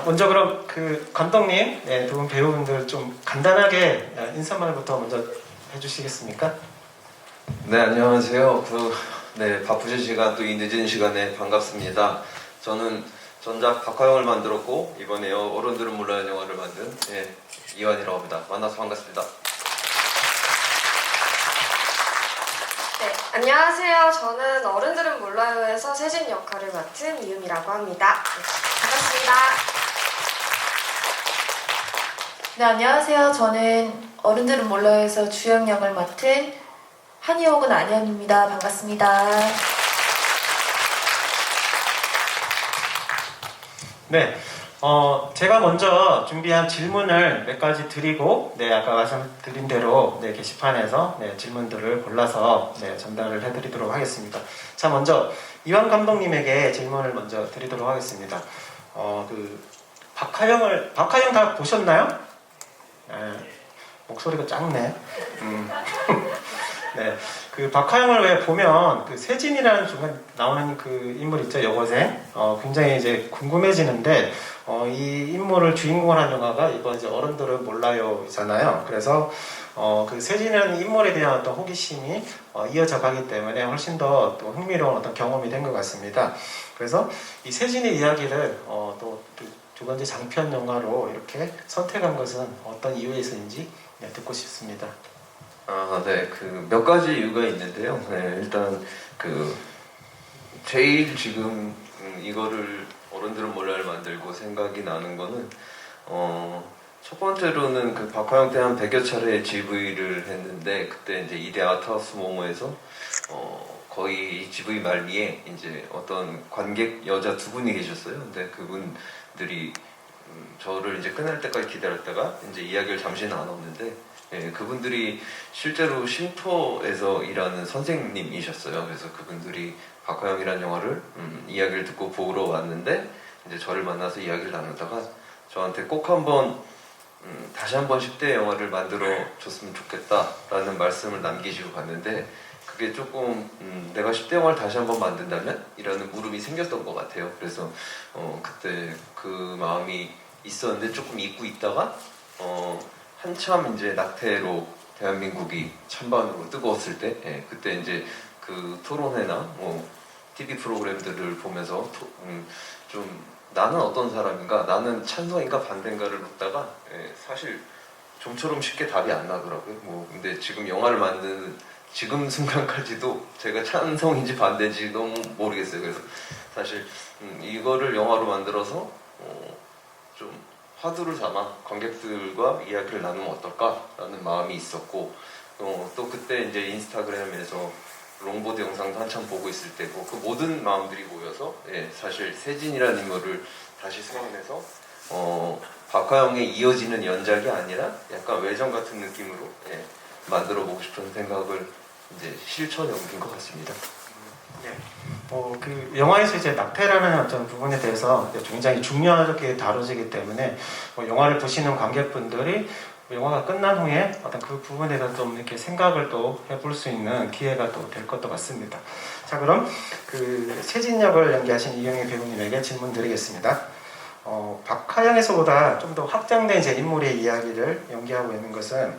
먼저 그럼 그 감독님, 네, 두 분 배우분들 좀 간단하게 인사말부터 먼저 해주시겠습니까? 네, 안녕하세요. 네, 바쁘신 시간 또 이 늦은 시간에 반갑습니다. 저는 전작 박하영을 만들었고 이번에 어른들은 몰라요 영화를 만든 이완이라고 합니다. 만나서 반갑습니다. 네, 안녕하세요. 저는 어른들은 몰라요에서 세진 역할을 맡은 이음이라고 합니다. 네, 반갑습니다. 네, 안녕하세요. 저는 어른들은 몰라요에서 주연 역을 맡은 한이옥은 안현입니다. 반갑습니다. 네, 제가 먼저 준비한 질문을 몇 가지 드리고, 네, 아까 말씀드린 대로 네, 게시판에서 네, 질문들을 골라서 네, 전달을 해드리도록 하겠습니다. 자, 먼저 이완 감독님에게 질문을 먼저 드리도록 하겠습니다. 박하영 다 보셨나요? 목소리가 작네. 네, 그 박하영을 왜 보면 그 세진이라는 중간 나오는 그 인물 있죠, 여고생. 굉장히 이제 궁금해지는데, 이 인물을 주인공으로 한 영화가 이번 이제 어른들은 몰라요잖아요. 그래서 그 세진이라는 인물에 대한 어떤 호기심이 이어져 가기 때문에 훨씬 더 또 흥미로운 어떤 경험이 된 것 같습니다. 그래서 이 세진의 이야기를 또 두 번째 장편 영화로 이렇게 선택한 것은 어떤 이유에서인지 듣고 싶습니다. 네, 그 몇 가지 이유가 있는데요. 네, 일단 제일 지금 이거를 어른들은 몰라요를 만들고 생각이 나는 거는 첫 번째로는 그 박하영 때 한 100여 차례 GV를 했는데 그때 이제 이대 아트하우스 모모에서 거의 GV 말미에 이제 어떤 관객 여자 두 분이 계셨어요. 근데 그분들이 저를 이제 끝날 때까지 기다렸다가 이제 이야기를 잠시 나눴는데 그분들이 실제로 쉼터에서 일하는 선생님이셨어요. 그래서 그분들이 박하영이라는 영화를 이야기를 듣고 보러 왔는데 이제 저를 만나서 이야기를 나누다가 저한테 꼭 한번 다시 한번 10대 영화를 만들어 줬으면 좋겠다라는 말씀을 남기시고 갔는데 그게 조금 내가 10대 영화를 다시 한번 만든다면? 이라는 물음이 생겼던 것 같아요. 그래서 그때 그 마음이 있었는데 조금 잊고 있다가 한참 이제 낙태로 대한민국이 찬반으로 뜨거웠을 때 그때 이제 그 토론회나 뭐 TV 프로그램들을 보면서 좀 나는 어떤 사람인가, 나는 찬성인가 반대인가를 묻다가 사실 좀처럼 쉽게 답이 안 나더라고요. 뭐 근데 지금 영화를 만드는 지금 순간까지도 제가 찬성인지 반대인지 너무 모르겠어요. 그래서 사실 이거를 영화로 만들어서 좀 화두를 삼아 관객들과 이야기를 나누면 어떨까라는 마음이 있었고 또 그때 이제 인스타그램에서 롱보드 영상도 한참 보고 있을 때고 그 모든 마음들이 모여서 사실 세진이라는 인물을 다시 생각해서 박하영에 이어지는 연작이 아니라 약간 외전 같은 느낌으로 만들어 보고 싶은 생각을 이제 실천에 옮긴 것 같습니다. 네. 그 영화에서 이제 낙태라는 어떤 부분에 대해서 굉장히 중요하게 다뤄지기 때문에 영화를 보시는 관객분들이 영화가 끝난 후에 어떤 그 부분에 대해서 좀 이렇게 생각을 또 해볼 수 있는 기회가 또 될 것도 같습니다. 자, 그럼 그 세진 역을 연기하신 이영애 배우님에게 질문 드리겠습니다. 박하영에서보다 좀 더 확장된 제 인물의 이야기를 연기하고 있는 것은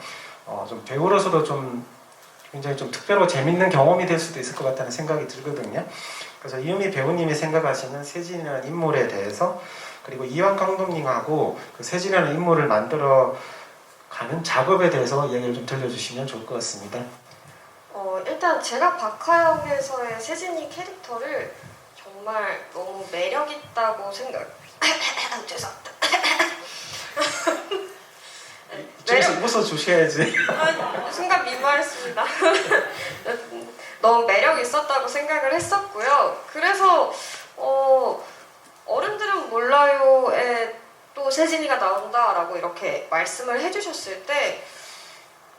좀 배우로서도 좀 굉장히 좀 특별하고 재밌는 경험이 될 수도 있을 것 같다는 생각이 들거든요. 그래서 이은미 배우님이 생각하시는 세진이라는 인물에 대해서 그리고 이완 감독님하고 그 세진이라는 인물을 만들어 가는 작업에 대해서 이야기를 좀 들려주시면 좋을 것 같습니다. 일단 제가 박하영에서의 세진이 캐릭터를 정말 너무 매력있다고 죄송합니다. 집에서 웃어 주셔야지. 순간 민망했습니다. 너무 매력 있었다고 생각을 했었고요. 그래서 어른들은 몰라요에 또 세진이가 나온다라고 이렇게 말씀을 해주셨을 때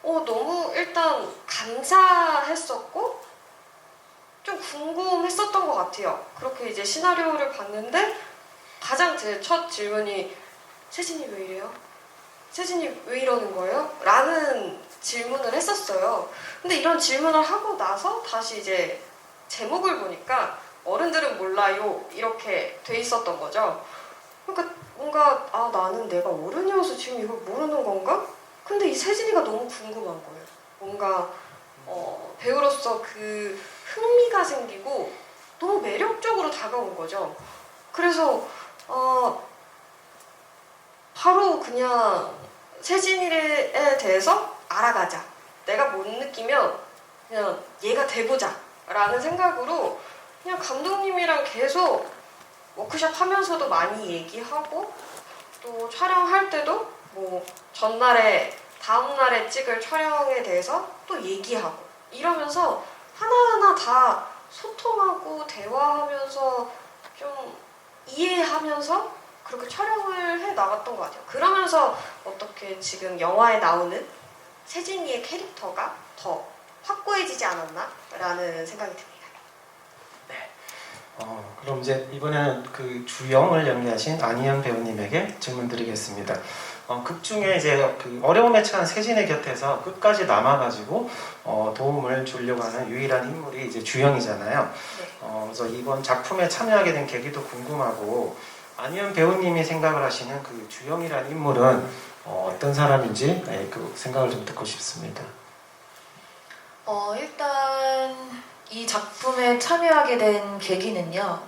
너무 일단 감사했었고 좀 궁금했었던 것 같아요. 그렇게 이제 시나리오를 봤는데 가장 제 첫 질문이 세진이 왜 이래요? 세진이 왜 이러는 거예요? 라는 질문을 했었어요. 근데 이런 질문을 하고 나서 다시 이제 제목을 보니까 어른들은 몰라요 이렇게 돼 있었던 거죠. 그러니까 뭔가 나는 내가 어른이어서 지금 이걸 모르는 건가? 근데 이 세진이가 너무 궁금한 거예요. 뭔가 배우로서 그 흥미가 생기고 너무 매력적으로 다가온 거죠. 그래서 바로 그냥 세진이에 대해서 알아가자. 내가 못 느끼면 그냥 얘가 돼보자 라는 생각으로 그냥 감독님이랑 계속 워크숍 하면서도 많이 얘기하고 또 촬영할 때도 뭐 전날에 다음날에 찍을 촬영에 대해서 또 얘기하고 이러면서 하나하나 다 소통하고 대화하면서 좀 이해하면서 그렇게 촬영을 해 나갔던 것 같아요. 그러면서 어떻게 지금 영화에 나오는 세진이의 캐릭터가 더 확고해지지 않았나라는 생각이 듭니다. 그럼 이제 이번에는 그 주영을 연기하신 안희연 배우님에게 질문 드리겠습니다. 극 중에 이제 그 어려움에 처한 세진의 곁에서 끝까지 남아가지고 도움을 주려고 하는 유일한 인물이 이제 주영이잖아요. 그래서 이번 작품에 참여하게 된 계기도 궁금하고 안희연 배우님이 생각을 하시는 그 주영이라는 인물은 어떤 사람인지 그 생각을 좀 듣고 싶습니다. 일단 이 작품에 참여하게 된 계기는요.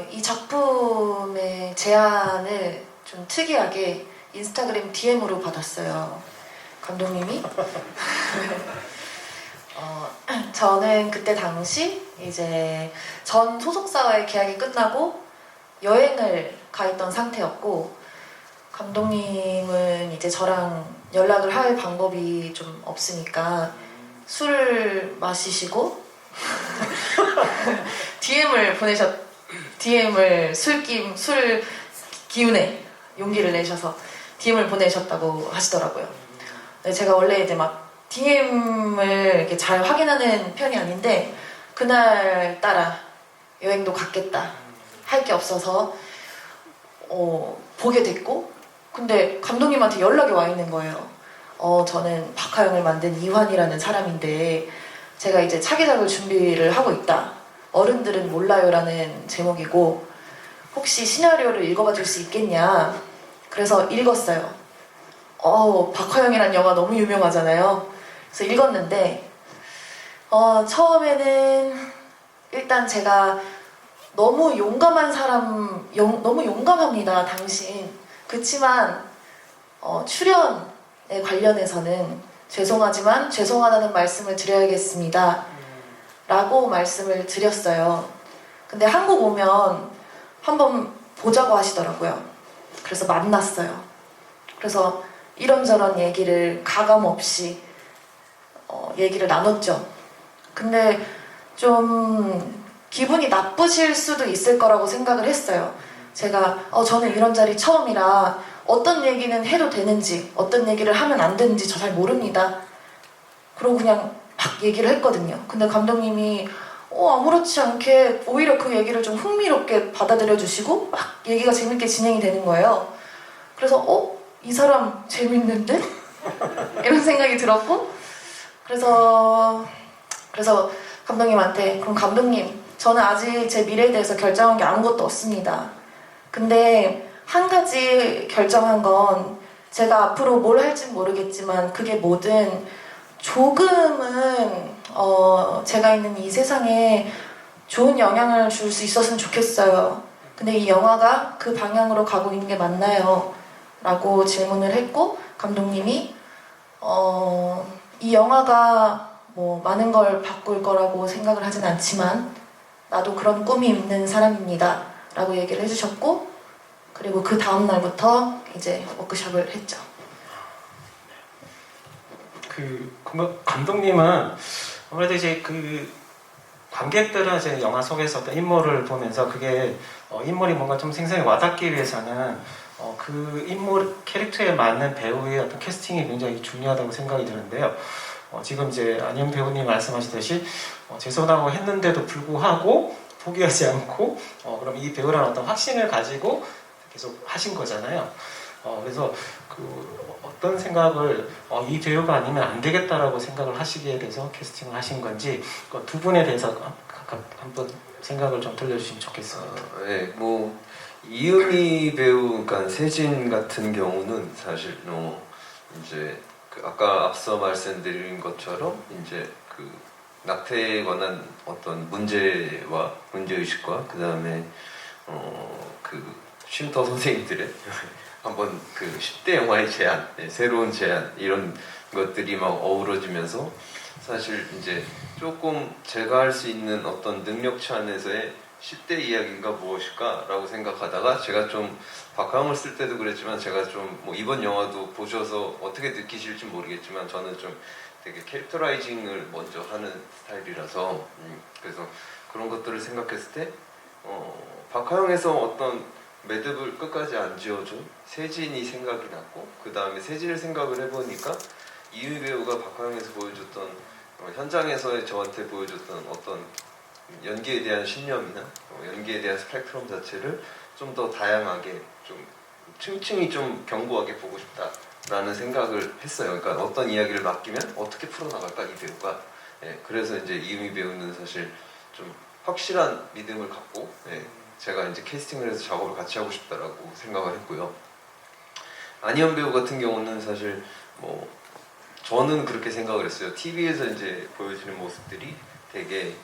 이 작품의 제안을 좀 특이하게 인스타그램 DM으로 받았어요. 감독님이. 저는 그때 당시 이제 전 소속사와의 계약이 끝나고 여행을 가 있던 상태였고 감독님은 이제 저랑 연락을 할 방법이 좀 없으니까 술을 마시시고 DM을 술 기운에 용기를 내셔서 DM을 보내셨다고 하시더라고요. 제가 원래 이제 막 DM을 이렇게 잘 확인하는 편이 아닌데 그날따라 여행도 갔겠다 할 게 없어서 보게 됐고 근데 감독님한테 연락이 와 있는 거예요. 저는 박하영을 만든 이환이라는 사람인데 제가 이제 차기작을 준비를 하고 있다. 어른들은 몰라요라는 제목이고 혹시 시나리오를 읽어봐 줄 수 있겠냐. 그래서 읽었어요. 박하영이란 영화 너무 유명하잖아요. 그래서 읽었는데 처음에는 일단 제가 너무 용감한 사람, 너무 용감합니다. 당신. 그치만 출연에 관련해서는 죄송하지만 죄송하다는 말씀을 드려야겠습니다. 라고 말씀을 드렸어요. 근데 한국 오면 한번 보자고 하시더라고요. 그래서 만났어요. 그래서 이런저런 얘기를 가감 없이 얘기를 나눴죠. 근데 좀 기분이 나쁘실 수도 있을 거라고 생각을 했어요. 제가 저는 이런 자리 처음이라 어떤 얘기는 해도 되는지 어떤 얘기를 하면 안 되는지 저 잘 모릅니다. 그러고 그냥 막 얘기를 했거든요. 근데 감독님이 아무렇지 않게 오히려 그 얘기를 좀 흥미롭게 받아들여 주시고 막 얘기가 재밌게 진행이 되는 거예요. 그래서 이 사람 재밌는데? 이런 생각이 들었고 그래서 감독님한테 그럼 감독님 저는 아직 제 미래에 대해서 결정한 게 아무것도 없습니다. 근데 한 가지 결정한 건 제가 앞으로 뭘 할진 모르겠지만 그게 뭐든 조금은 제가 있는 이 세상에 좋은 영향을 줄 수 있었으면 좋겠어요. 근데 이 영화가 그 방향으로 가고 있는 게 맞나요? 라고 질문을 했고 감독님이 이 영화가 뭐 많은 걸 바꿀 거라고 생각을 하진 않지만 나도 그런 꿈이 있는 사람입니다. 라고 얘기를 해주셨고 그리고 그 다음 날부터 이제 워크숍을 했죠. 감독님은 아무래도 이제 그 관객들은 이제 영화 속에서 어떤 인물을 보면서 그게 인물이 뭔가 좀 생생히 와닿기 위해서는 그 인물 캐릭터에 맞는 배우의 어떤 캐스팅이 굉장히 중요하다고 생각이 드는데요. 지금 이제 안희연 배우님 말씀하시듯이 죄송하다고 했는데도 불구하고 포기하지 않고 그럼 이 배우라는 어떤 확신을 가지고 계속 하신 거잖아요. 그래서 어떤 생각을 이 배우가 아니면 안 되겠다라고 생각을 하시기에 대해서 캐스팅을 하신 건지 두 분에 대해서 각각 한번 생각을 좀 들려주시면 좋겠습니다. 네, 뭐 이은희 배우, 그러니까 세진 같은 경우는 사실 이제 그 아까 앞서 말씀드린 것처럼 이제 그 낙태에 관한 어떤 문제와 문제의식과 그 다음에 그 쉼터 선생님들의 한번 그 10대 영화의 제안, 새로운 제안 이런 것들이 막 어우러지면서 사실 이제 조금 제가 할 수 있는 어떤 능력치 안에서의 10대 이야기가 무엇일까라고 생각하다가 제가 좀 박하영을 쓸 때도 그랬지만 제가 좀 뭐 이번 영화도 보셔서 어떻게 느끼실지 모르겠지만 저는 좀 되게 캐릭터라이징을 먼저 하는 스타일이라서 그래서 그런 것들을 생각했을 때 박하영에서 어떤 매듭을 끝까지 안 지어준 세진이 생각이 났고 그 다음에 세진을 생각을 해보니까 이은희 배우가 박하영에서 보여줬던 현장에서의 저한테 보여줬던 어떤 연기에 대한 신념이나 연기에 대한 스펙트럼 자체를 좀 더 다양하게 좀 층층이 좀 견고하게 보고 싶다라는 생각을 했어요. 그러니까 어떤 이야기를 맡기면 어떻게 풀어나갈까 이 배우가. 그래서 이제 이은희 배우는 사실 좀 확실한 믿음을 갖고 제가 이제 캐스팅을 해서 작업을 같이 하고 싶다라고 생각을 했고요. 안희연 배우 같은 경우는 사실 뭐 저는 그렇게 생각을 했어요. TV에서 이제 보여지는 모습들이 되게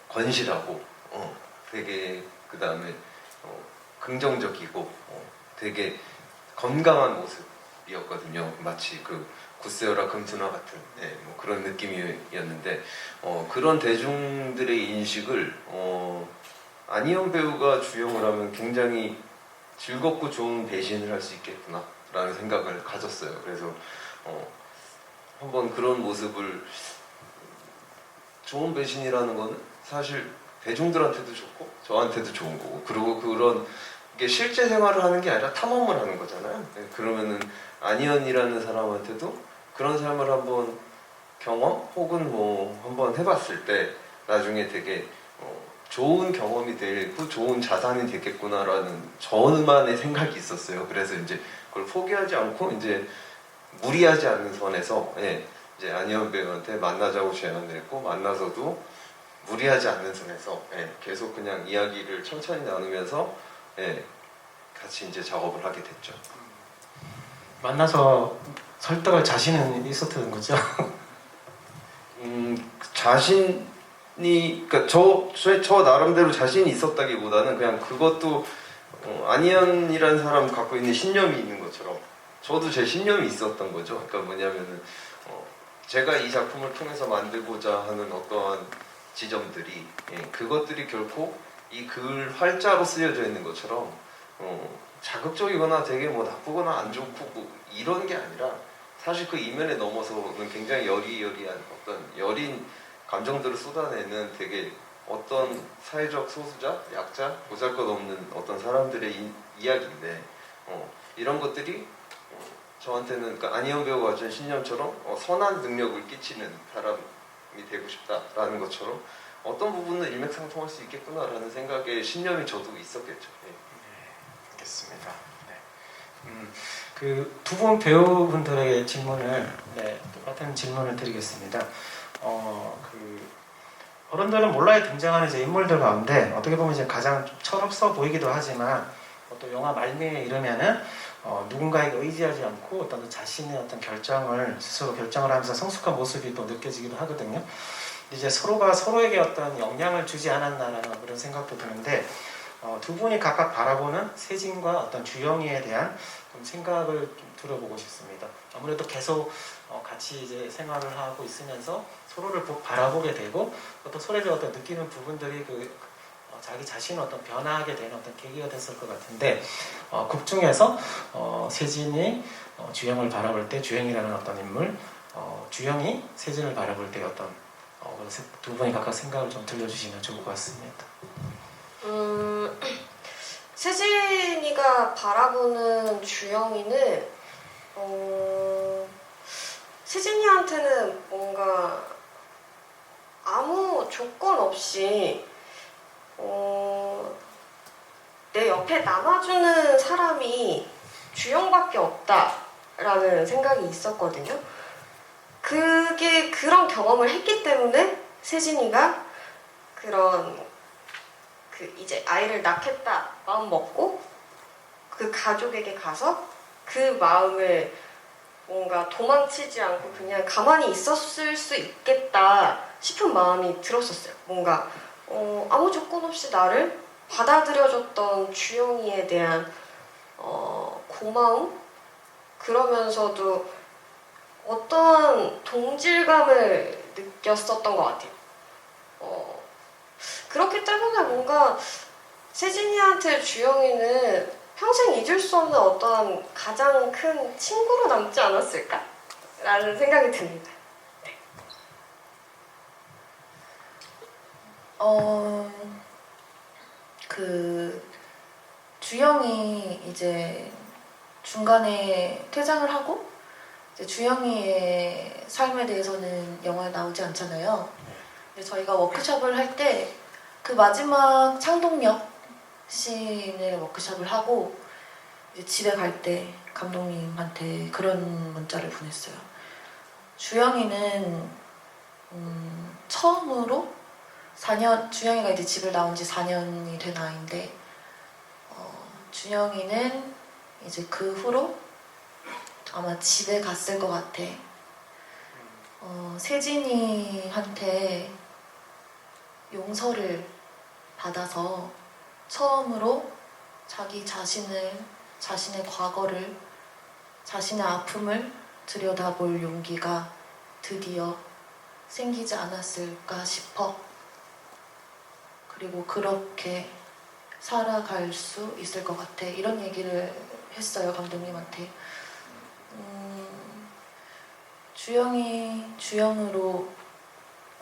건실하고 되게 그 다음에 긍정적이고 되게 건강한 모습이었거든요. 마치 그 구세어라 금수나 같은 뭐 그런 느낌이었는데 그런 대중들의 인식을 안희연 배우가 주연을 하면 굉장히 즐겁고 좋은 배신을 할 수 있겠구나 라는 생각을 가졌어요. 그래서 한번 그런 모습을 좋은 배신이라는 거는 사실 대중들한테도 좋고 저한테도 좋은 거고 그리고 그런 게 실제 생활을 하는 게 아니라 탐험을 하는 거잖아요. 그러면은 안희연이라는 사람한테도 그런 삶을 한번 경험 혹은 뭐 한번 해봤을 때 나중에 되게 좋은 경험이 되고 좋은 자산이 되겠구나라는 저만의 생각이 있었어요. 그래서 이제 그걸 포기하지 않고 이제 무리하지 않는 선에서 이제 안희연 배우한테 만나자고 제안을 했고 만나서도 무리하지 않는 선에서 계속 그냥 이야기를 천천히 나누면서 같이 이제 작업을 하게 됐죠. 만나서 설득할 자신은 있었던 거죠? 자신이 그러니까 저 나름대로 자신이 있었다기보다는 그냥 그것도 안희연이라는 사람 갖고 있는 신념이 있는 것처럼 저도 제 신념이 있었던 거죠. 그러니까 뭐냐면은 제가 이 작품을 통해서 만들고자 하는 어떠한 지점들이 그것들이 결코 이 글 활자로 쓰여져 있는 것처럼 자극적이거나 되게 뭐 나쁘거나 안 좋고 뭐 이런 게 아니라 사실 그 이면에 넘어서는 굉장히 여리여리한 어떤 여린 감정들을 쏟아내는 되게 어떤 사회적 소수자, 약자, 보잘것없는 어떤 사람들의 이야기인데 이런 것들이 저한테는 그러니까 안희연 배우가 가진 신념처럼 선한 능력을 끼치는 사람이 되고 싶다라는 것처럼 어떤 부분은 일맥상통할 수 있겠구나라는 생각에 신념이 저도 있었겠죠. 알겠습니다. 그 두 분 배우분들에게 질문을 똑같은 질문을 드리겠습니다. 그 어른들은 몰라에 등장하는 이제 인물들 가운데 어떻게 보면 이제 가장 철없어 보이기도 하지만 또 영화 말미에 이르면은 누군가에게 의지하지 않고 어떤 자신의 어떤 결정을 스스로 결정을 하면서 성숙한 모습이 또 느껴지기도 하거든요. 이제 서로가 서로에게 어떤 영향을 주지 않았나라는 그런 생각도 드는데 두 분이 각각 바라보는 세진과 어떤 주영이에 대한 좀 생각을 좀 들어보고 싶습니다. 아무래도 계속 같이 이제 생활을 하고 있으면서 서로를 바라보게 되고 또 서로에게 어떤 느끼는 부분들이 자기 자신을 어떤 변화하게 되는 어떤 계기가 됐을 것 같은데 극 중에서 세진이 주영을 바라볼 때 주영이라는 어떤 인물, 주영이 세진을 바라볼 때 어떤 두 분이 각각 생각을 좀 들려주시면 좋을 것 같습니다. 세진이가 바라보는 주영이는 세진이한테는 뭔가 아무 조건 없이 내 옆에 남아주는 사람이 주영밖에 없다라는 생각이 있었거든요. 그런 경험을 했기 때문에 세진이가 그런 이제 아이를 낳겠다 마음 먹고 그 가족에게 가서 그 마음을 뭔가 도망치지 않고 그냥 가만히 있었을 수 있겠다 싶은 마음이 들었었어요. 뭔가 아무 조건 없이 나를 받아들여줬던 주영이에 대한 고마움? 그러면서도 어떠한 동질감을 느꼈었던 것 같아요. 그렇기 때문에 뭔가 세진이한테 주영이는 평생 잊을 수 없는 어떠한 가장 큰 친구로 남지 않았을까? 라는 생각이 듭니다. 주영이 이제 중간에 퇴장을 하고 이제 주영이의 삶에 대해서는 영화에 나오지 않잖아요. 근데 저희가 워크숍을 할 때 그 마지막 창동역 씬을 워크숍을 하고 이제 집에 갈 때 감독님한테 그런 문자를 보냈어요. 주영이는 처음으로 4년, 주영이가 이제 집을 나온 지 4년이 된 아이인데 주영이는 이제 그 후로 아마 집에 갔을 것 같아. 세진이한테 용서를 받아서 처음으로 자기 자신의 과거를, 자신의 아픔을 들여다볼 용기가 드디어 생기지 않았을까 싶어. 그리고 그렇게 살아갈 수 있을 것 같아. 이런 얘기를 했어요, 감독님한테. 주영이 주영으로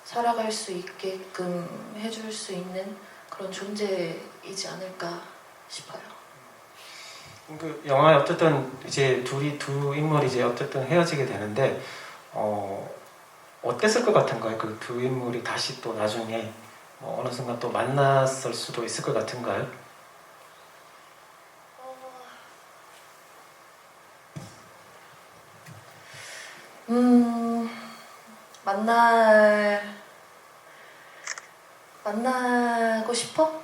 살아갈 수 있게끔 해줄 수 있는 그런 존재이지 않을까 싶어요. 그 영화에 어쨌든 이제 두 인물이 이제 어쨌든 헤어지게 되는데 어땠을 것 같은가요? 그 두 인물이 다시 또 나중에 어느 순간 또 만났을 수도 있을 것 같은가요? 만나고 싶어?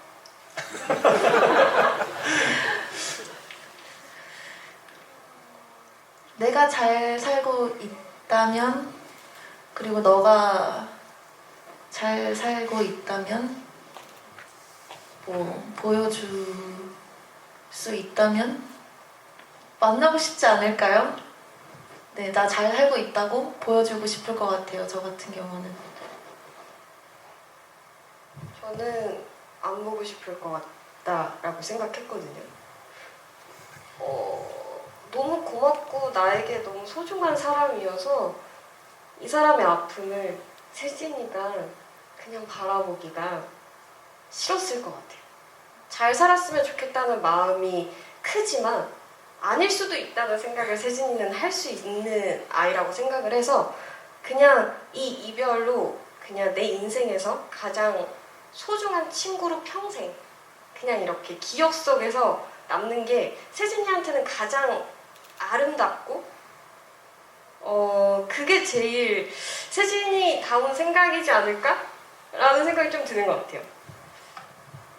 내가 잘 살고 있다면, 그리고 너가 잘 살고 있다면, 보여줄 수 있다면 만나고 싶지 않을까요? 네, 나 잘 살고 있다고 보여주고 싶을 것 같아요, 저 같은 경우는. 저는 안 보고 싶을 것 같다라고 생각했거든요. 너무 고맙고 나에게 너무 소중한 사람이어서 이 사람의 아픔을 세진이가 그냥 바라보기가 싫었을 것 같아요. 잘 살았으면 좋겠다는 마음이 크지만 아닐 수도 있다는 생각을 세진이는 할 수 있는 아이라고 생각을 해서 그냥 이 이별로 그냥 내 인생에서 가장 소중한 친구로 평생 그냥 이렇게 기억 속에서 남는 게 세진이한테는 가장 아름답고 그게 제일 세진이 다운 생각이지 않을까? 라는 생각이 좀 드는 것 같아요.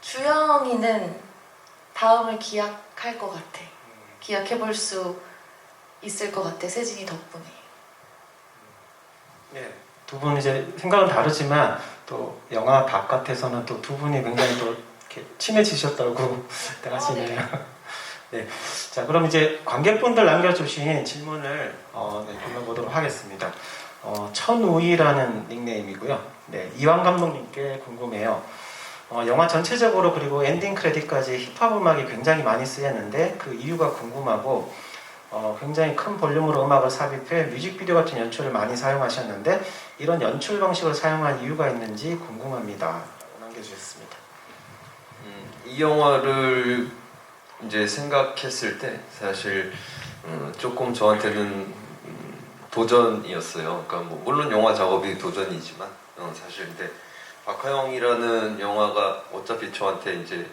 주영이는 다음을 기약할 것 같아. 기약해볼 수 있을 것 같아, 세진이 덕분에. 네, 두 분 이제 생각은 다르지만 또 영화 바깥에서는 또 두 분이 굉장히 또 이렇게 친해지셨다고 하시네요. 네, 자 그럼 이제 관객분들 남겨주신 질문을 불러보도록 하겠습니다. 천우희라는 닉네임이고요. 네, 이완 감독님께 궁금해요. 영화 전체적으로 그리고 엔딩 크레딧까지 힙합 음악이 굉장히 많이 쓰였는데 그 이유가 궁금하고 굉장히 큰 볼륨으로 음악을 삽입해 뮤직비디오 같은 연출을 많이 사용하셨는데 이런 연출 방식을 사용한 이유가 있는지 궁금합니다. 라고 남겨주셨습니다. 이 영화를 이제 생각했을 때 사실 조금 저한테는 도전이었어요. 그러니까 뭐 물론 영화 작업이 도전이지만 사실 근데 박하영이라는 영화가 어차피 저한테 이제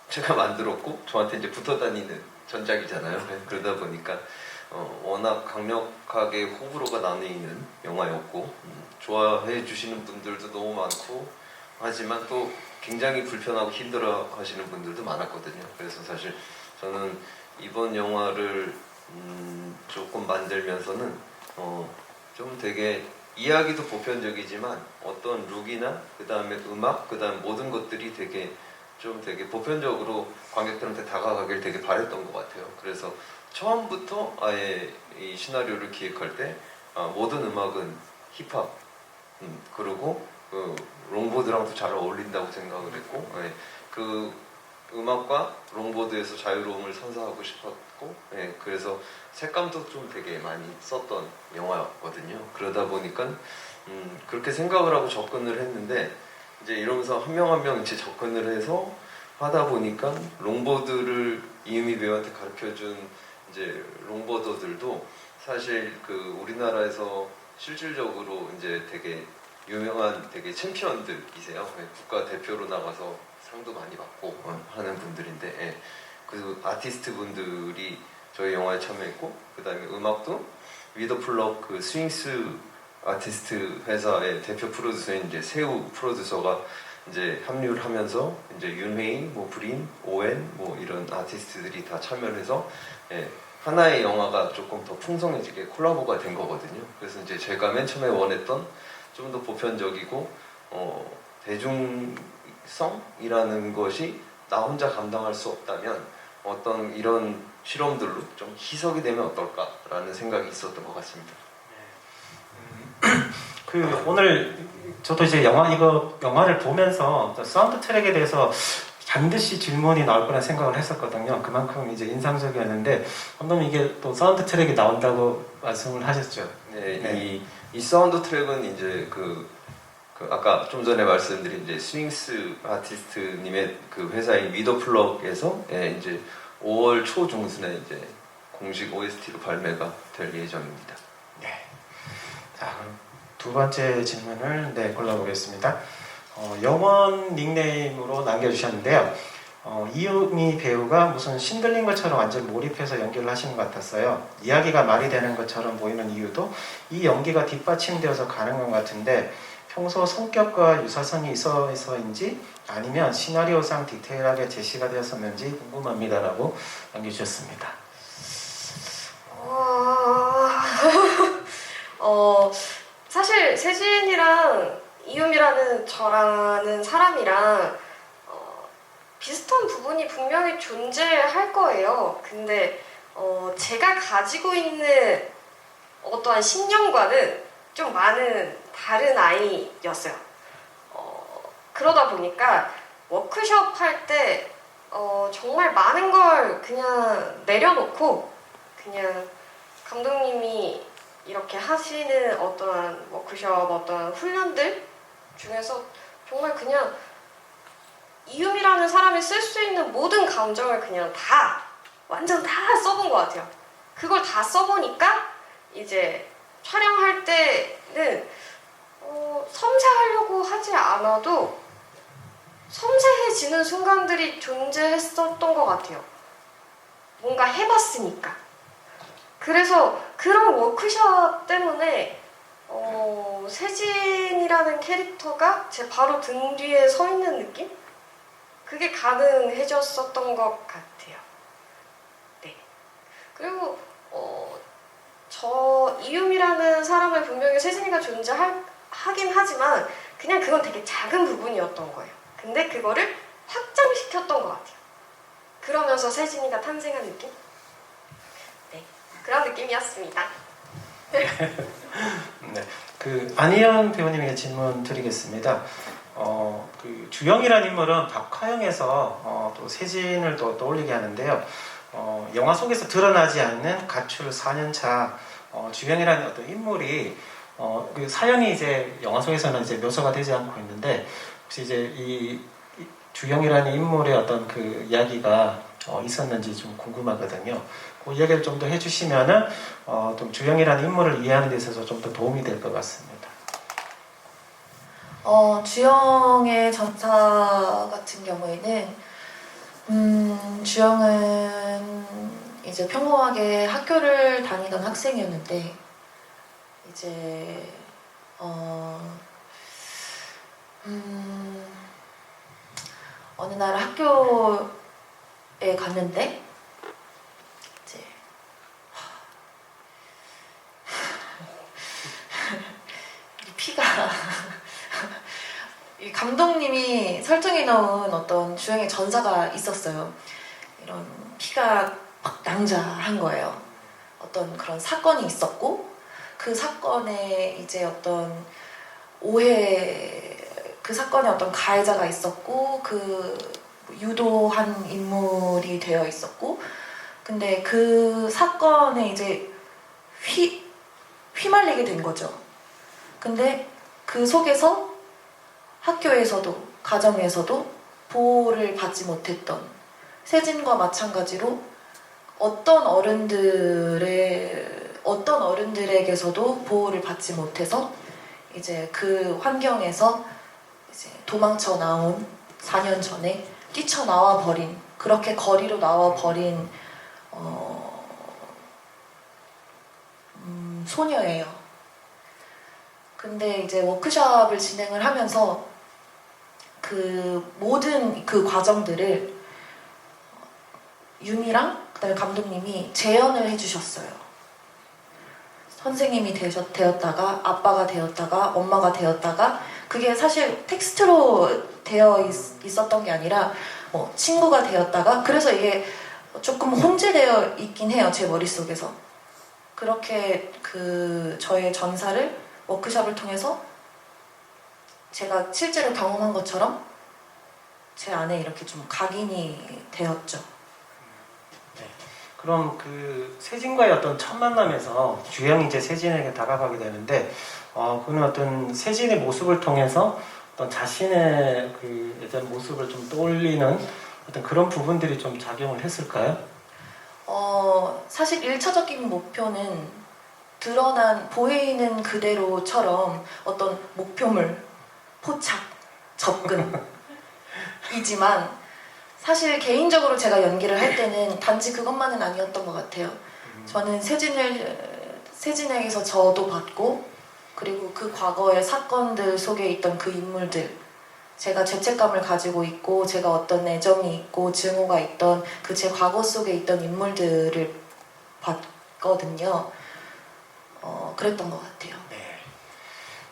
제가 만들었고 저한테 이제 붙어 다니는 전작이잖아요. 그러다 보니까 워낙 강력하게 호불호가 나뉘는 영화였고 좋아해 주시는 분들도 너무 많고 하지만 또 굉장히 불편하고 힘들어 하시는 분들도 많았거든요. 그래서 사실 저는 이번 영화를 조금 만들면서는 좀 되게 이야기도 보편적이지만 어떤 룩이나 그 다음에 음악, 그 다음 모든 것들이 되게 보편적으로 관객들한테 다가가길 되게 바랬던 것 같아요. 그래서 처음부터 아예 이 시나리오를 기획할 때 모든 음악은 힙합, 그리고 그 롱보드랑도 잘 어울린다고 생각을 했고, 예, 그 음악과 롱보드에서 자유로움을 선사하고 싶었고, 예, 그래서 색감도 좀 되게 많이 썼던 영화였거든요. 그러다 보니까 그렇게 생각을 하고 접근을 했는데, 이제 이러면서 한 명 한 명 이제 접근을 해서 하다 보니까 롱보드를 이유미 배우한테 가르쳐준 이제 롱보더들도 사실 그 우리나라에서 실질적으로 이제 되게 유명한 되게 챔피언들이세요. 국가 대표로 나가서 상도 많이 받고 하는 분들인데, 예. 그 아티스트 분들이 저희 영화에 참여했고, 그 다음에 음악도 위더 플럭 그 스윙스 아티스트 회사의 대표 프로듀서인 이제 세우 프로듀서가 이제 합류를 하면서 이제 윤회이, 뭐 브린, 오웬 뭐 이런 아티스트들이 다 참여를 해서, 예, 하나의 영화가 조금 더 풍성해지게 콜라보가 된 거거든요. 그래서 이제 제가 맨 처음에 원했던 좀 더 보편적이고 대중성이라는 것이 나 혼자 감당할 수 없다면 어떤 이런 실험들로 좀 희석이 되면 어떨까라는 생각이 있었던 것 같습니다. 그 오늘 저도 이제 영화를 보면서 사운드 트랙에 대해서 반드시 질문이 나올 거란 생각을 했었거든요. 그만큼 이제 인상적이었는데, 감독님 이게 또 사운드 트랙이 나온다고 말씀을 하셨죠. 네, 네. 이 사운드 트랙은 이제 그 아까 좀 전에 말씀드린 이제 스윙스 아티스트님의 그 회사인 위더플럭에서, 예, 이제 5월 초 중순에 이제 공식 OST로 발매가 될 예정입니다. 네. 자, 그럼 두 번째 질문을 골라보겠습니다. 영원 닉네임으로 남겨주셨는데요. 이유미 배우가 무슨 신들린 것처럼 완전 몰입해서 연기를 하시는 것 같았어요. 이야기가 말이 되는 것처럼 보이는 이유도 이 연기가 뒷받침되어서 가는 것 같은데, 평소 성격과 유사성이 있어서인지 아니면 시나리오상 디테일하게 제시가 되었었는지 궁금합니다라고 남겨주셨습니다. 사실 세진이랑 이유미라는 저라는 사람이랑 비슷한 부분이 분명히 존재할 거예요. 근데 제가 가지고 있는 어떠한 신념과는 좀 많은 다른 아이였어요. 그러다 보니까 워크숍 할 때 정말 많은 걸 그냥 내려놓고 그냥 감독님이 이렇게 하시는 어떠한 워크숍, 어떠한 훈련들 중에서 정말 그냥 이유미라는 사람이 쓸 수 있는 모든 감정을 그냥 다, 완전 다 써본 것 같아요. 그걸 다 써보니까 이제 촬영할 때는 섬세하려고 하지 않아도 섬세해지는 순간들이 존재했었던 것 같아요. 뭔가 해봤으니까. 그래서 그런 워크숍 때문에 세진이라는 캐릭터가 제 바로 등 뒤에 서 있는 느낌? 그게 가능해졌었던 것 같아요. 네. 그리고 저 이유미라는 사람을 분명히 세진이가 존재하긴 하지만 그냥 그건 되게 작은 부분이었던 거예요. 근데 그거를 확장시켰던 것 같아요. 그러면서 세진이가 탄생한 느낌? 네, 그런 느낌이었습니다. 네, 그 안희연 배우님에게 질문 드리겠습니다. 그 주영이라는 인물은 박하영에서 또 세진을 또 떠올리게 하는데요. 영화 속에서 드러나지 않는 가출 4년차 주영이라는 어떤 인물이 그 사연이 이제 영화 속에서는 이제 묘사가 되지 않고 있는데, 혹시 이제 이 주영이라는 인물의 어떤 그 이야기가 있었는지 좀 궁금하거든요. 그 이야기를 좀 더 해주시면은 좀 주영이라는 인물을 이해하는 데 있어서 좀 더 도움이 될 것 같습니다. 주영의 전사 같은 경우에는 주영은 이제 평범하게 학교를 다니던 학생이었는데, 이제 어느 날 학교에 갔는데 이 감독님이 설정해 놓은 어떤 주영의 전사가 있었어요. 이런 피가 막 낭자한 거예요. 어떤 그런 사건이 있었고 그 사건에 이제 어떤 오해, 그 사건에 어떤 가해자가 있었고 그 유도한 인물이 되어 있었고, 근데 그 사건에 이제 휘말리게 된 거죠. 근데 그 속에서 학교에서도 가정에서도 보호를 받지 못했던, 세진과 마찬가지로 어떤 어른들에게서도 보호를 받지 못해서 이제 그 환경에서 이제 도망쳐 나온 4년 전에 뛰쳐나와 버린, 그렇게 거리로 나와 버린 소녀예요. 근데 이제 워크숍을 진행을 하면서 그 모든 그 과정들을 유미랑 그다음에 감독님이 재현을 해주셨어요. 선생님이 되었다가 아빠가 되었다가 엄마가 되었다가, 그게 사실 텍스트로 되어 있었던 게 아니라 뭐 친구가 되었다가, 그래서 이게 조금 혼재되어 있긴 해요, 제 머릿속에서. 그렇게 그 저의 전사를 워크숍을 통해서 제가 실제로 경험한 것처럼 제 안에 이렇게 좀 각인이 되었죠. 그럼 그 세진과의 어떤 첫 만남에서 주영이 이제 세진에게 다가가게 되는데, 그는 어떤 세진의 모습을 통해서 어떤 자신의 그 예전 모습을 좀 떠올리는 어떤 그런 부분들이 좀 작용을 했을까요? 사실 1차적인 목표는 드러난 보이는 그대로처럼 어떤 목표물, 포착, 접근이지만 사실 개인적으로 제가 연기를 할 때는 단지 그것만은 아니었던 것 같아요. 저는 세진에게서 저도 봤고, 그리고 그 과거의 사건들 속에 있던 그 인물들, 제가 죄책감을 가지고 있고 제가 어떤 애정이 있고 증오가 있던 그 제 과거 속에 있던 인물들을 봤거든요. 그랬던 것 같아요. 네.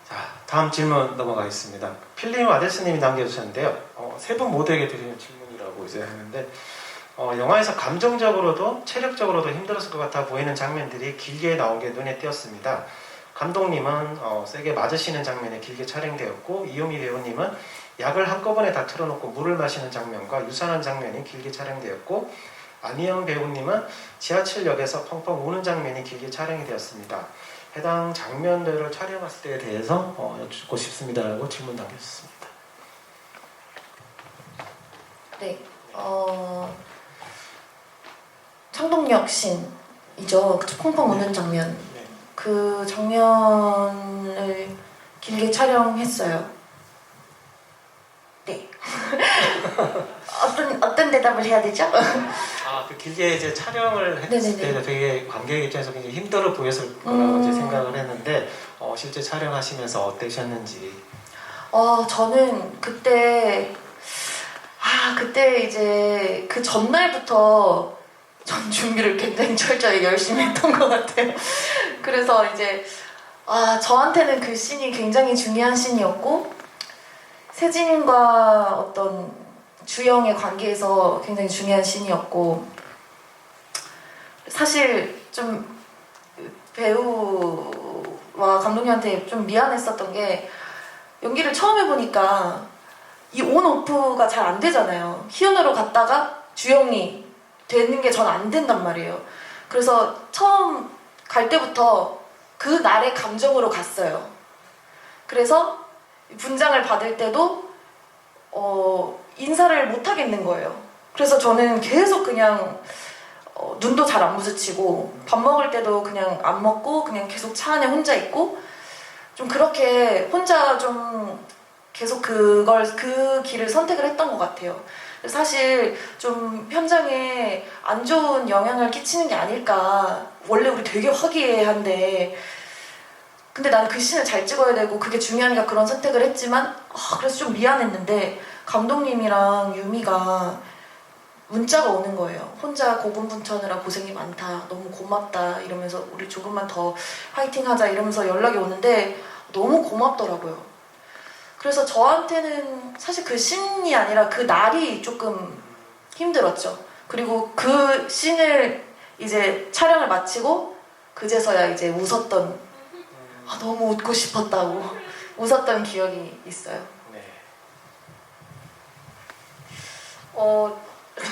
자, 다음 질문 넘어가겠습니다. 필름 아데스님이 남겨주셨는데요. 세 분 모두에게 드리는 질문이라고 이제 하는데, 영화에서 감정적으로도 체력적으로도 힘들었을 것 같아 보이는 장면들이 길게 나오게 눈에 띄었습니다. 감독님은 세게 맞으시는 장면이 길게 촬영되었고, 이효미 배우님은 약을 한꺼번에 다 틀어놓고 물을 마시는 장면과 유산한 장면이 길게 촬영되었고, 안희영 배우님은 지하철역에서 펑펑 우는 장면이 길게 촬영이 되었습니다. 해당 장면들을 촬영했을 때에 대해서 여쭙고 싶습니다라고 질문 남겨주셨습니다. 네, 창동역 씬이죠. 그 펑펑 우는 장면. 네. 그 장면을 길게 촬영했어요. 네. 어떤 대답을 해야 되죠? 그 길게 이제 촬영을 했을 네네네. 때 되게 관객 입장에서 굉장히 힘들어 보였을 거라고 이제 생각을 했는데, 실제 촬영하시면서 어떠셨는지. 저는 그때 이제 그 전날부터 전 준비를 굉장히 철저히 열심히 했던 것 같아요. 그래서 이제 저한테는 그 씬이 굉장히 중요한 씬이었고, 세진과 어떤 주영의 관계에서 굉장히 중요한 씬이었고, 사실 좀 배우와 감독님한테 좀 미안했었던 게, 연기를 처음 해보니까 이 온오프가 잘 안 되잖아요. 희연으로 갔다가 주영이 되는 게 전 안 된단 말이에요. 그래서 처음 갈 때부터 그 날의 감정으로 갔어요. 그래서 분장을 받을 때도 인사를 못 하겠는 거예요. 그래서 저는 계속 그냥 눈도 잘 안 마주치고, 밥 먹을 때도 그냥 안 먹고 그냥 계속 차 안에 혼자 있고, 좀 그렇게 혼자 좀 계속 그 길을 선택을 했던 것 같아요. 사실 좀 현장에 안 좋은 영향을 끼치는 게 아닐까. 원래 우리 되게 화기애애한데, 근데 나는 그 씬을 잘 찍어야 되고 그게 중요하니까 그런 선택을 했지만, 그래서 좀 미안했는데, 감독님이랑 유미가 문자가 오는 거예요. 혼자 고군분투하느라 고생이 많다, 너무 고맙다 이러면서 우리 조금만 더 화이팅 하자 이러면서 연락이 오는데, 너무 고맙더라고요. 그래서 저한테는 사실 그 씬이 아니라 그 날이 조금 힘들었죠. 그리고 그 씬을 이제 촬영을 마치고 그제서야 이제 웃었던, 너무 웃고 싶었다고 웃었던 기억이 있어요. 네.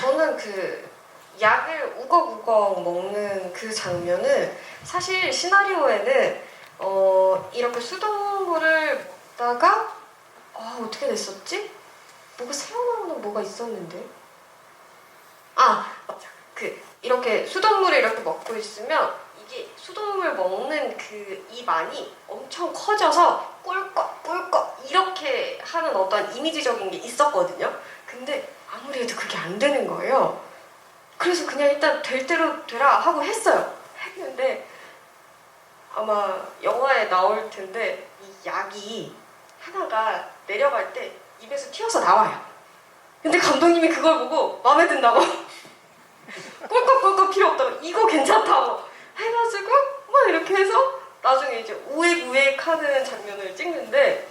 저는 그 약을 우걱우걱 먹는 그 장면은 사실 시나리오에는 이렇게 수돗물을 먹다가 어떻게 됐었지? 뭐가 새어나오는 뭐가 있었는데? 맞아. 이렇게 수돗물을 이렇게 먹고 있으면 이게 수돗물 먹는 그 입 안이 엄청 커져서 꿀꺽꿀꺽 이렇게 하는 어떤 이미지적인 게 있었거든요. 근데 아무리 해도 그게 안 되는 거예요. 그래서 그냥 일단 될 대로 되라 하고 했는데 아마 영화에 나올 텐데 이 약이 하나가 내려갈 때 입에서 튀어서 나와요. 근데 감독님이 그걸 보고 마음에 든다고 꿀꺽꿀꺽 필요 없다고 이거 괜찮다고 해가지고 막 이렇게 해서 나중에 이제 우웩우웩 하는 장면을 찍는데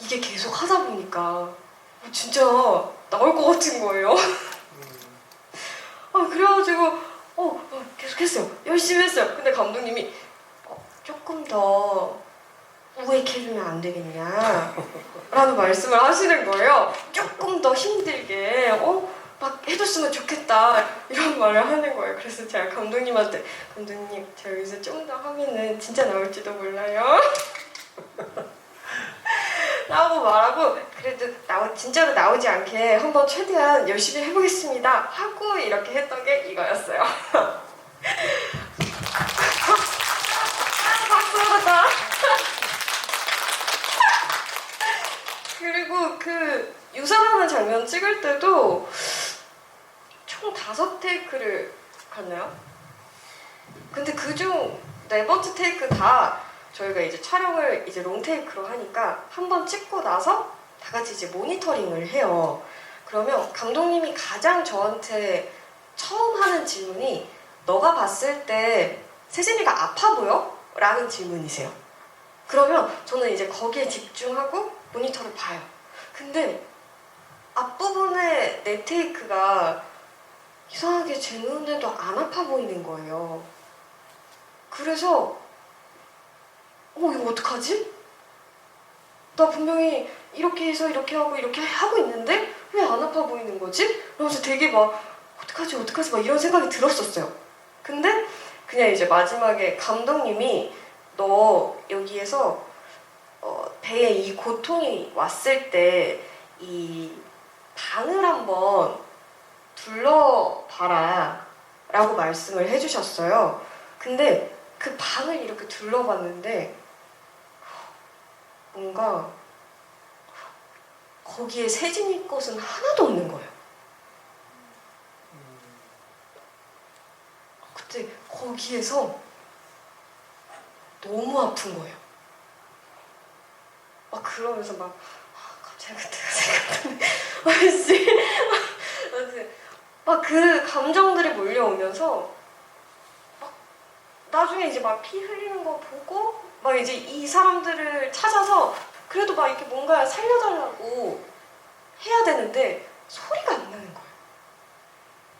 이게 계속 하다 보니까 진짜 나올 것 같은 거예요. 그래가지고 계속 했어요. 열심히 했어요. 근데 감독님이 조금 더 우웩해주면 안 되겠냐 라는 말씀을 하시는 거예요. 조금 더 힘들게 막 해줬으면 좋겠다 이런 말을 하는 거예요. 그래서 제가 감독님한테 감독님 제가 여기서 좀 더 하면은 진짜 나올지도 몰라요 라고 말하고 그래도 진짜로 나오지 않게 한번 최대한 열심히 해보겠습니다 하고 이렇게 했던 게 이거였어요. 박수 받았다. 그리고 그 유산하는 장면 찍을 때도 총 5테이크를 갔나요? 근데 그중 4번째 테이크 다 저희가 이제 촬영을 이제 롱테이크로 하니까 한 번 찍고 나서 다 같이 이제 모니터링을 해요. 그러면 감독님이 가장 저한테 처음 하는 질문이 너가 봤을 때 세진이가 아파 보여? 라는 질문이세요. 그러면 저는 이제 거기에 집중하고 모니터를 봐요. 근데 앞부분에 내 테이크가 이상하게 제 눈에도 안 아파 보이는 거예요. 그래서 이거 어떡하지? 나 분명히 이렇게 해서 이렇게 하고 이렇게 하고 있는데 왜 안 아파 보이는 거지? 그러면서 되게 막 어떡하지 막 이런 생각이 들었었어요. 근데 그냥 이제 마지막에 감독님이 너 여기에서 배에 이 고통이 왔을 때 이 방을 한번 둘러봐라 라고 말씀을 해주셨어요. 근데 그 방을 이렇게 둘러봤는데 뭔가 거기에 세진이 것은 하나도 없는 거예요. 그때 거기에서 너무 아픈 거예요. 막 그러면서 막 갑자기 그때가 생각나네. 막 그 감정들이 몰려오면서 막 나중에 이제 막 피 흘리는 거 보고 막 이제 이 사람들을 찾아서 그래도 막 이렇게 뭔가 살려달라고 해야 되는데 소리가 안 나는 거예요.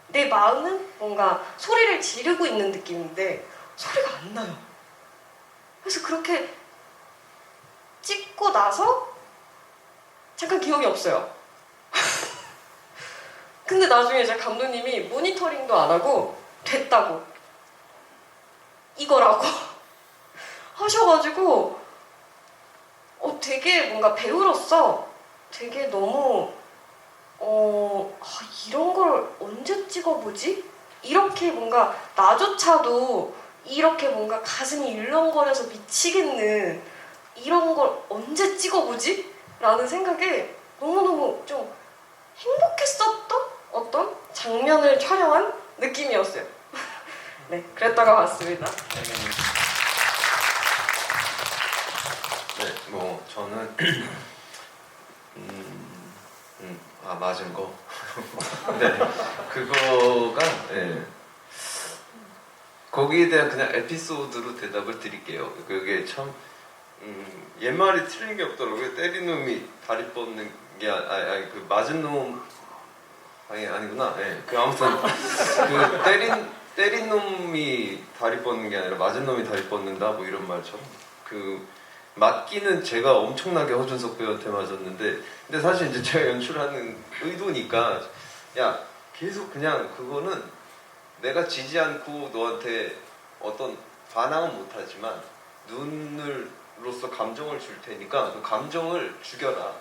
내 마음은 뭔가 소리를 지르고 있는 느낌인데 소리가 안 나요. 그래서 그렇게 찍고 나서 잠깐 기억이 없어요. 근데 나중에 이제 감독님이 모니터링도 안 하고 됐다고 이거라고 하셔가지고 되게 뭔가 배우로서 되게 너무 이런 걸 언제 찍어보지? 이렇게 뭔가 나조차도 이렇게 뭔가 가슴이 일렁거려서 미치겠는 이런 걸 언제 찍어보지? 라는 생각에 너무너무 좀 행복했었던 어떤 장면을 촬영한 느낌이었어요. 네, 그랬다가 봤습니다. 네, 뭐 저는 맞은 거. 네, 그거가 거기에 대한 그냥 에피소드로 대답을 드릴게요. 그게 참 옛말이 틀린 게 없더라고요. 때린 놈이 다리 뻗는 게 아니 그 맞은 놈 아니구나. 예. 그 아무튼 그 때린 놈이 다리 뻗는 게 아니라 맞은 놈이 다리 뻗는다 뭐 이런 말처럼 그 맞기는 제가 엄청나게 허준석 배우한테 맞았는데 근데 사실 이제 제가 연출하는 의도니까 야 계속 그냥 그거는 내가 지지 않고 너한테 어떤 반항은 못하지만 눈으로서 감정을 줄 테니까 그 감정을 죽여라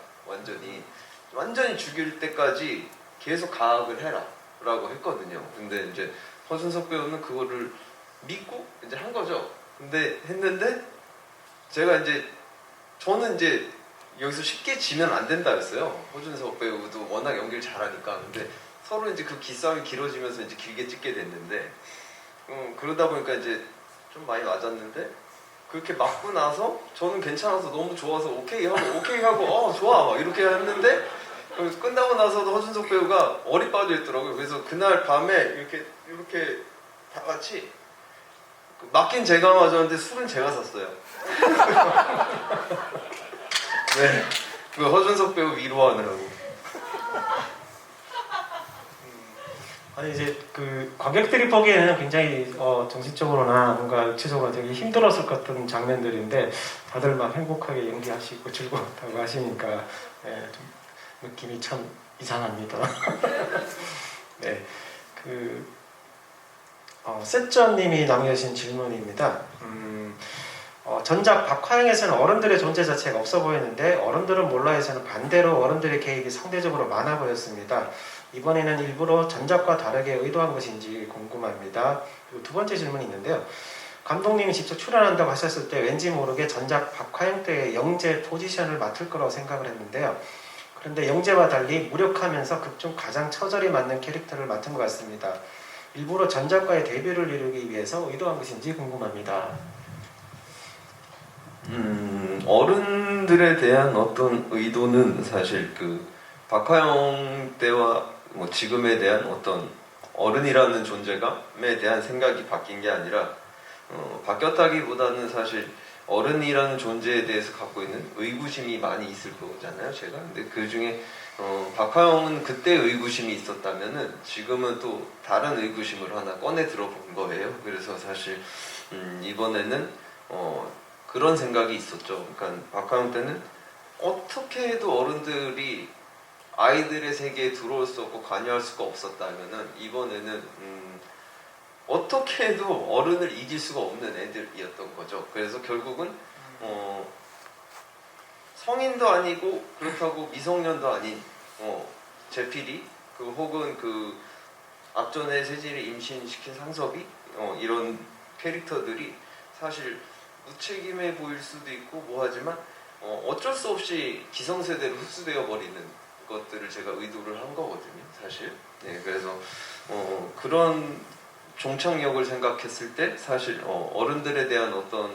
완전히 죽일 때까지 계속 가압을 해라 라고 했거든요. 근데 이제 허준석 배우는 그거를 믿고 이제 한 거죠. 근데 했는데 제가 이제 저는 이제 여기서 쉽게 지면 안 된다 했어요. 허준석 배우도 워낙 연기를 잘하니까. 근데 서로 이제 그 기싸움이 길어지면서 이제 길게 찍게 됐는데 그러다 보니까 이제 좀 많이 맞았는데 그렇게 맞고 나서 저는 괜찮아서 너무 좋아서 오케이 하고 좋아 막 이렇게 했는데 끝나고 나서도 허준석 배우가 얼이 빠져 있더라고요. 그래서 그날 밤에 이렇게 다 같이 맞긴 제가 맞았는데 술은 제가 샀어요. 네, 그 허준석 배우 위로하느라고. 아니 이제 그 관객들이 보기에는 굉장히 정신적으로나 뭔가 육체적으로 되게 힘들었을 것 같은 장면들인데 다들 막 행복하게 연기하시고 즐거웠다고 하시니까 좀 느낌이 참 이상합니다. 네, 세쩌님이 남겨주신 질문입니다. 전작 박화영에서는 어른들의 존재 자체가 없어 보였는데 어른들은 몰라에서는 반대로 어른들의 개입이 상대적으로 많아 보였습니다. 이번에는 일부러 전작과 다르게 의도한 것인지 궁금합니다. 그리고 두 번째 질문이 있는데요. 감독님이 직접 출연한다고 하셨을 때 왠지 모르게 전작 박화영 때의 영재 포지션을 맡을 거라고 생각을 했는데요. 그런데 영재와 달리 무력하면서 극중 가장 처절히 맞는 캐릭터를 맡은 것 같습니다. 일부러 전작과의 대비를 이루기 위해서 의도한 것인지 궁금합니다. 어른들에 대한 어떤 의도는 사실 그 박화영 때와 뭐 지금에 대한 어떤 어른이라는 존재감에 대한 생각이 바뀐 게 아니라 바뀌었다기보다는 사실 어른이라는 존재에 대해서 갖고 있는 의구심이 많이 있을 거잖아요, 제가. 근데 그 중에 박화영은 그때 의구심이 있었다면은 지금은 또 다른 의구심을 하나 꺼내 들어본 거예요. 그래서 사실 이번에는 그런 생각이 있었죠. 그러니까 박화영 때는 어떻게 해도 어른들이 아이들의 세계에 들어올 수 없고 관여할 수가 없었다면은 이번에는 어떻게 해도 어른을 이길 수가 없는 애들이었던 거죠. 그래서 결국은 성인도 아니고 그렇다고 미성년도 아닌 제필이 혹은 그 앞전에 세진을 임신시킨 상섭이 이런 캐릭터들이 사실 무책임해 보일 수도 있고 뭐하지만 어쩔 수 없이 기성세대로 흡수되어 버리는 것들을 제가 의도를 한 거거든요, 사실. 네, 그래서 그런 종착역을 생각했을 때 사실 어른들에 대한 어떤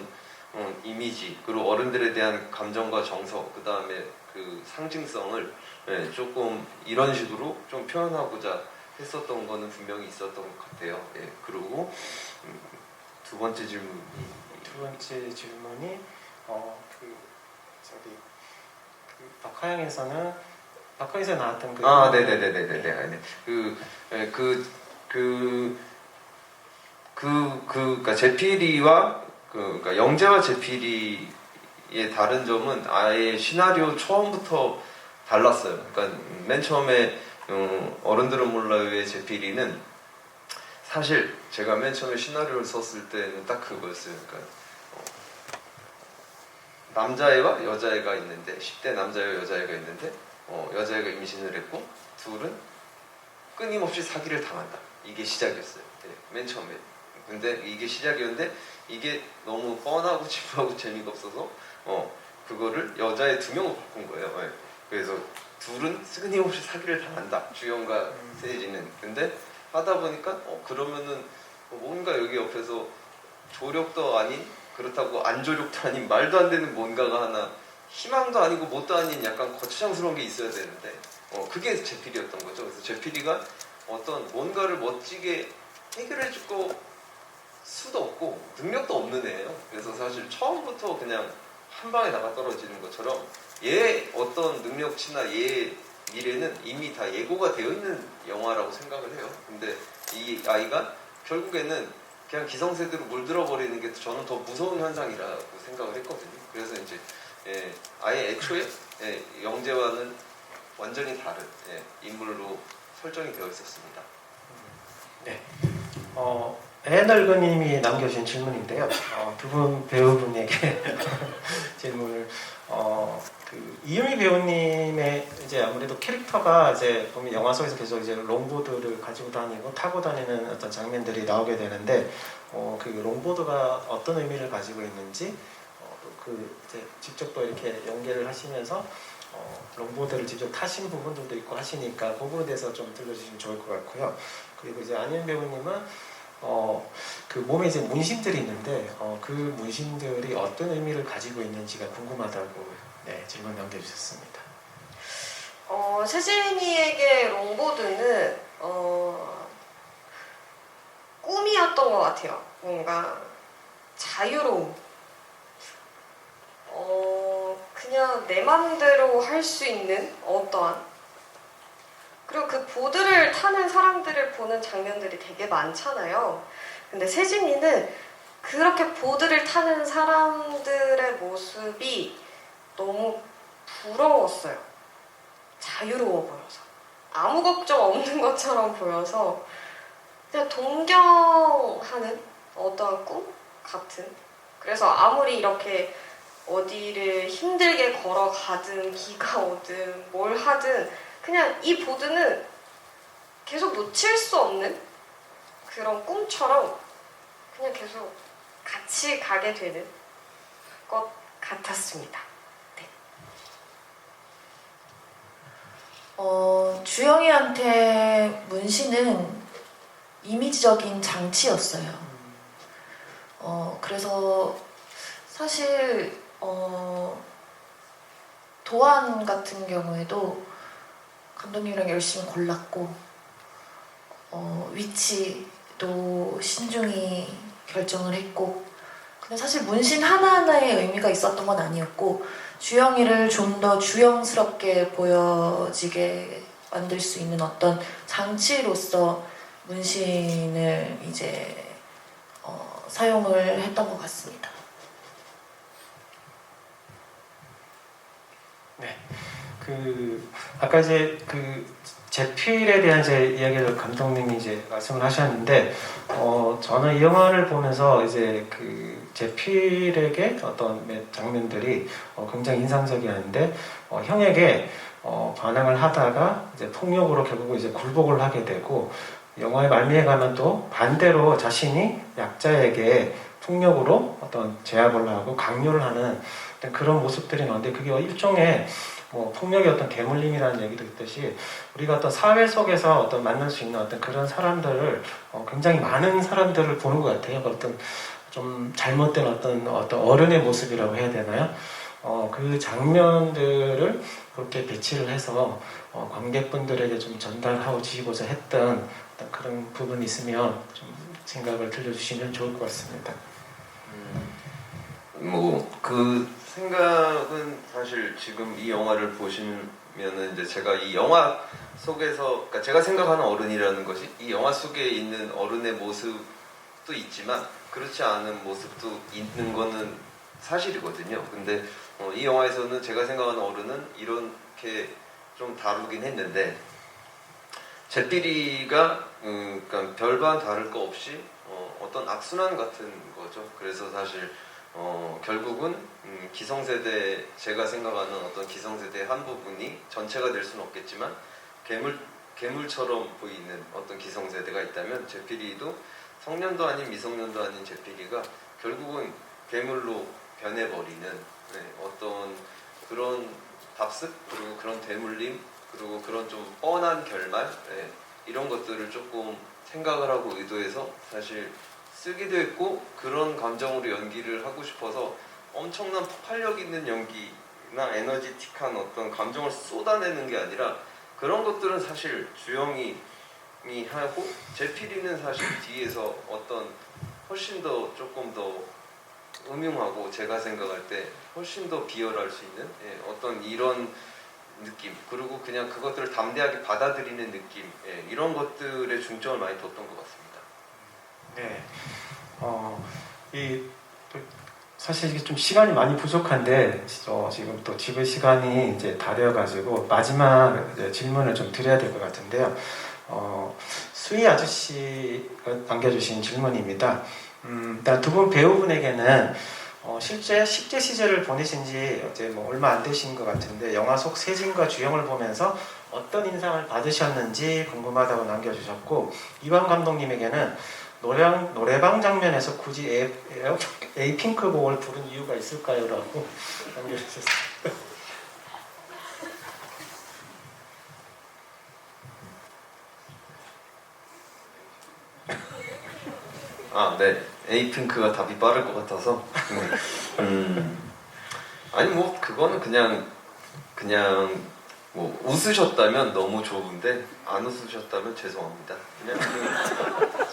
이미지 그리고 어른들에 대한 감정과 정서 그 다음에 그 상징성을 조금 이런 식으로 좀 표현하고자 했었던 거는 분명히 있었던 것 같아요. 예, 그리고 두 번째 질문이 박화영에서 나왔던 네네네네네. 그러니까 제필이와 그러니까 영재와 제필이의 다른 점은 아예 시나리오 처음부터 달랐어요. 그러니까 맨 처음에 어른들은 몰라요의 제필이는 사실 제가 맨 처음에 시나리오를 썼을 때는 딱 그거였어요. 그러니까 남자애와 여자애가 있는데 10대 남자애와 여자애가 있는데 여자애가 임신을 했고 둘은 끊임없이 사기를 당한다. 이게 시작이었어요. 네, 맨 처음에. 근데 이게 시작이었는데 이게 너무 뻔하고 지루하고 재미가 없어서 그거를 여자애 2명으로 바꾼 거예요. 네. 그래서 둘은 끊임없이 사기를 당한다. 주연과 세진은. 근데 하다 보니까 그러면은 뭔가 여기 옆에서 조력도 아닌 그렇다고 안조력도 아닌 말도 안 되는 뭔가가 하나 희망도 아니고 뭣도 아닌 약간 거추장스러운 게 있어야 되는데 그게 제필이었던 거죠. 그래서 제필이가 어떤 뭔가를 멋지게 해결해 줄 거 수도 없고 능력도 없는 애예요. 그래서 사실 처음부터 그냥 한 방에 나가 떨어지는 것처럼 얘의 어떤 능력치나 얘의 미래는 이미 다 예고가 되어 있는 영화라고 생각을 해요. 근데 이 아이가 결국에는 그냥 기성세대로 물들어 버리는 게 저는 더 무서운 현상이라고 생각을 했거든요. 그래서 이제 아예 애초에 영재와는 완전히 다른 인물로 설정이 되어 있었습니다. 네. 애늙은님이 남겨주신 질문인데요. 두 분 배우분에게 질문을 그 이유미 배우님의 이제 아무래도 캐릭터가 이제 보면 영화 속에서 계속 이제 롱보드를 가지고 다니고 타고 다니는 어떤 장면들이 나오게 되는데 그 롱보드가 어떤 의미를 가지고 있는지 그 이제 직접 또 이렇게 연계를 하시면서 롱보드를 직접 타신 부분들도 있고 하시니까 그 부분에 대해서 좀 들려주시면 좋을 것 같고요. 그리고 이제 안현 배우님은 그 몸에 이제 문신들이 있는데 그 문신들이 어떤 의미를 가지고 있는지가 궁금하다고 질문 남겨주셨습니다. 세진이에게 롱보드는 꿈이었던 것 같아요. 뭔가 자유로움. 그냥 내 맘대로 할 수 있는 어떠한, 그리고 그 보드를 타는 사람들을 보는 장면들이 되게 많잖아요. 근데 세진이는 그렇게 보드를 타는 사람들의 모습이 너무 부러웠어요. 자유로워 보여서. 아무 걱정 없는 것처럼 보여서 그냥 동경하는 어떠한 꿈 같은. 그래서 아무리 이렇게 어디를 힘들게 걸어가든 비가 오든 뭘 하든 그냥 이 보드는 계속 놓칠 수 없는 그런 꿈처럼 그냥 계속 같이 가게 되는 것 같았습니다. 네. 주영이한테 문신은 이미지적인 장치였어요. 그래서 사실 도안 같은 경우에도 감독님이랑 열심히 골랐고 위치도 신중히 결정을 했고, 근데 사실 문신 하나하나의 의미가 있었던 건 아니었고 주영이를 좀 더 주영스럽게 보여지게 만들 수 있는 어떤 장치로서 문신을 이제 사용을 했던 것 같습니다. 네. 그 아까 이제 그 제필에 대한 이제 이야기를 감독님이 이제 말씀을 하셨는데 저는 이 영화를 보면서 이제 그 제필에게 어떤 장면들이 굉장히 인상적이었는데 형에게 반항을 하다가 이제 폭력으로 결국 이제 굴복을 하게 되고, 영화의 말미에 가면 또 반대로 자신이 약자에게 폭력으로 어떤 제압을 하고 강요를 하는 그런 모습들이 나오는데, 그게 일종의 폭력의 어떤 대물림이라는 얘기도 있듯이 우리가 어떤 사회 속에서 어떤 만날 수 있는 어떤 그런 사람들을 굉장히 많은 사람들을 보는 것 같아요. 어떤 좀 잘못된 어떤 어른의 모습이라고 해야 되나요? 그 장면들을 그렇게 배치를 해서 관객분들에게 좀 전달하고 주시고자 했던 어떤 그런 부분이 있으면 좀 생각을 들려주시면 좋을 것 같습니다. 그 생각은 사실 지금 이 영화를 보시면은 이제 제가 이 영화 속에서, 그러니까 제가 생각하는 어른이라는 것이 이 영화 속에 있는 어른의 모습도 있지만 그렇지 않은 모습도 있는 거는 사실이거든요. 근데 이 영화에서는 제가 생각하는 어른은 이렇게 좀 다루긴 했는데, 제필이가 그러니까 별반 다를 거 없이 어떤 악순환 같은 거죠. 그래서 사실 결국은 기성세대, 제가 생각하는 어떤 기성세대의 한 부분이 전체가 될 수는 없겠지만 괴물처럼 보이는 어떤 기성세대가 있다면, 제필이도 성년도 아닌 미성년도 아닌 제필이가 결국은 괴물로 변해버리는 어떤 그런 답습, 그리고 그런 대물림, 그리고 그런 좀 뻔한 결말, 이런 것들을 조금 생각을 하고 의도해서 사실 쓰기도 했고, 그런 감정으로 연기를 하고 싶어서 엄청난 폭발력 있는 연기나 에너지틱한 어떤 감정을 쏟아내는 게 아니라 그런 것들은 사실 주영이 하고, 제필이는 사실 뒤에서 어떤 훨씬 더 조금 더 음흉하고 제가 생각할 때 훨씬 더 비열할 수 있는 어떤 이런 느낌, 그리고 그냥 그것들을 담대하게 받아들이는 느낌, 이런 것들에 중점을 많이 뒀던 것 같습니다. 네. 이 사실 이게 좀 시간이 많이 부족한데 지금 또 집의 시간이 이제 다 되어가지고 마지막 이제 질문을 좀 드려야 될 것 같은데요. 수희 아저씨가 남겨주신 질문입니다. 일단 두 분 배우분에게는 실제 10대 시절을 보내신 지 이제 뭐 얼마 안 되신 것 같은데 영화 속 세진과 주영을 보면서 어떤 인상을 받으셨는지 궁금하다고 남겨주셨고, 이완 감독님에게는 노래방 장면에서 굳이 에이핑크 곡을 부른 이유가 있을까요? 라고 남겨주셨습니다. 네. 에이핑크가 답이 빠를 것 같아서. 아니 뭐 그거는 그냥 뭐 웃으셨다면 너무 좋은데 안 웃으셨다면 죄송합니다. 그냥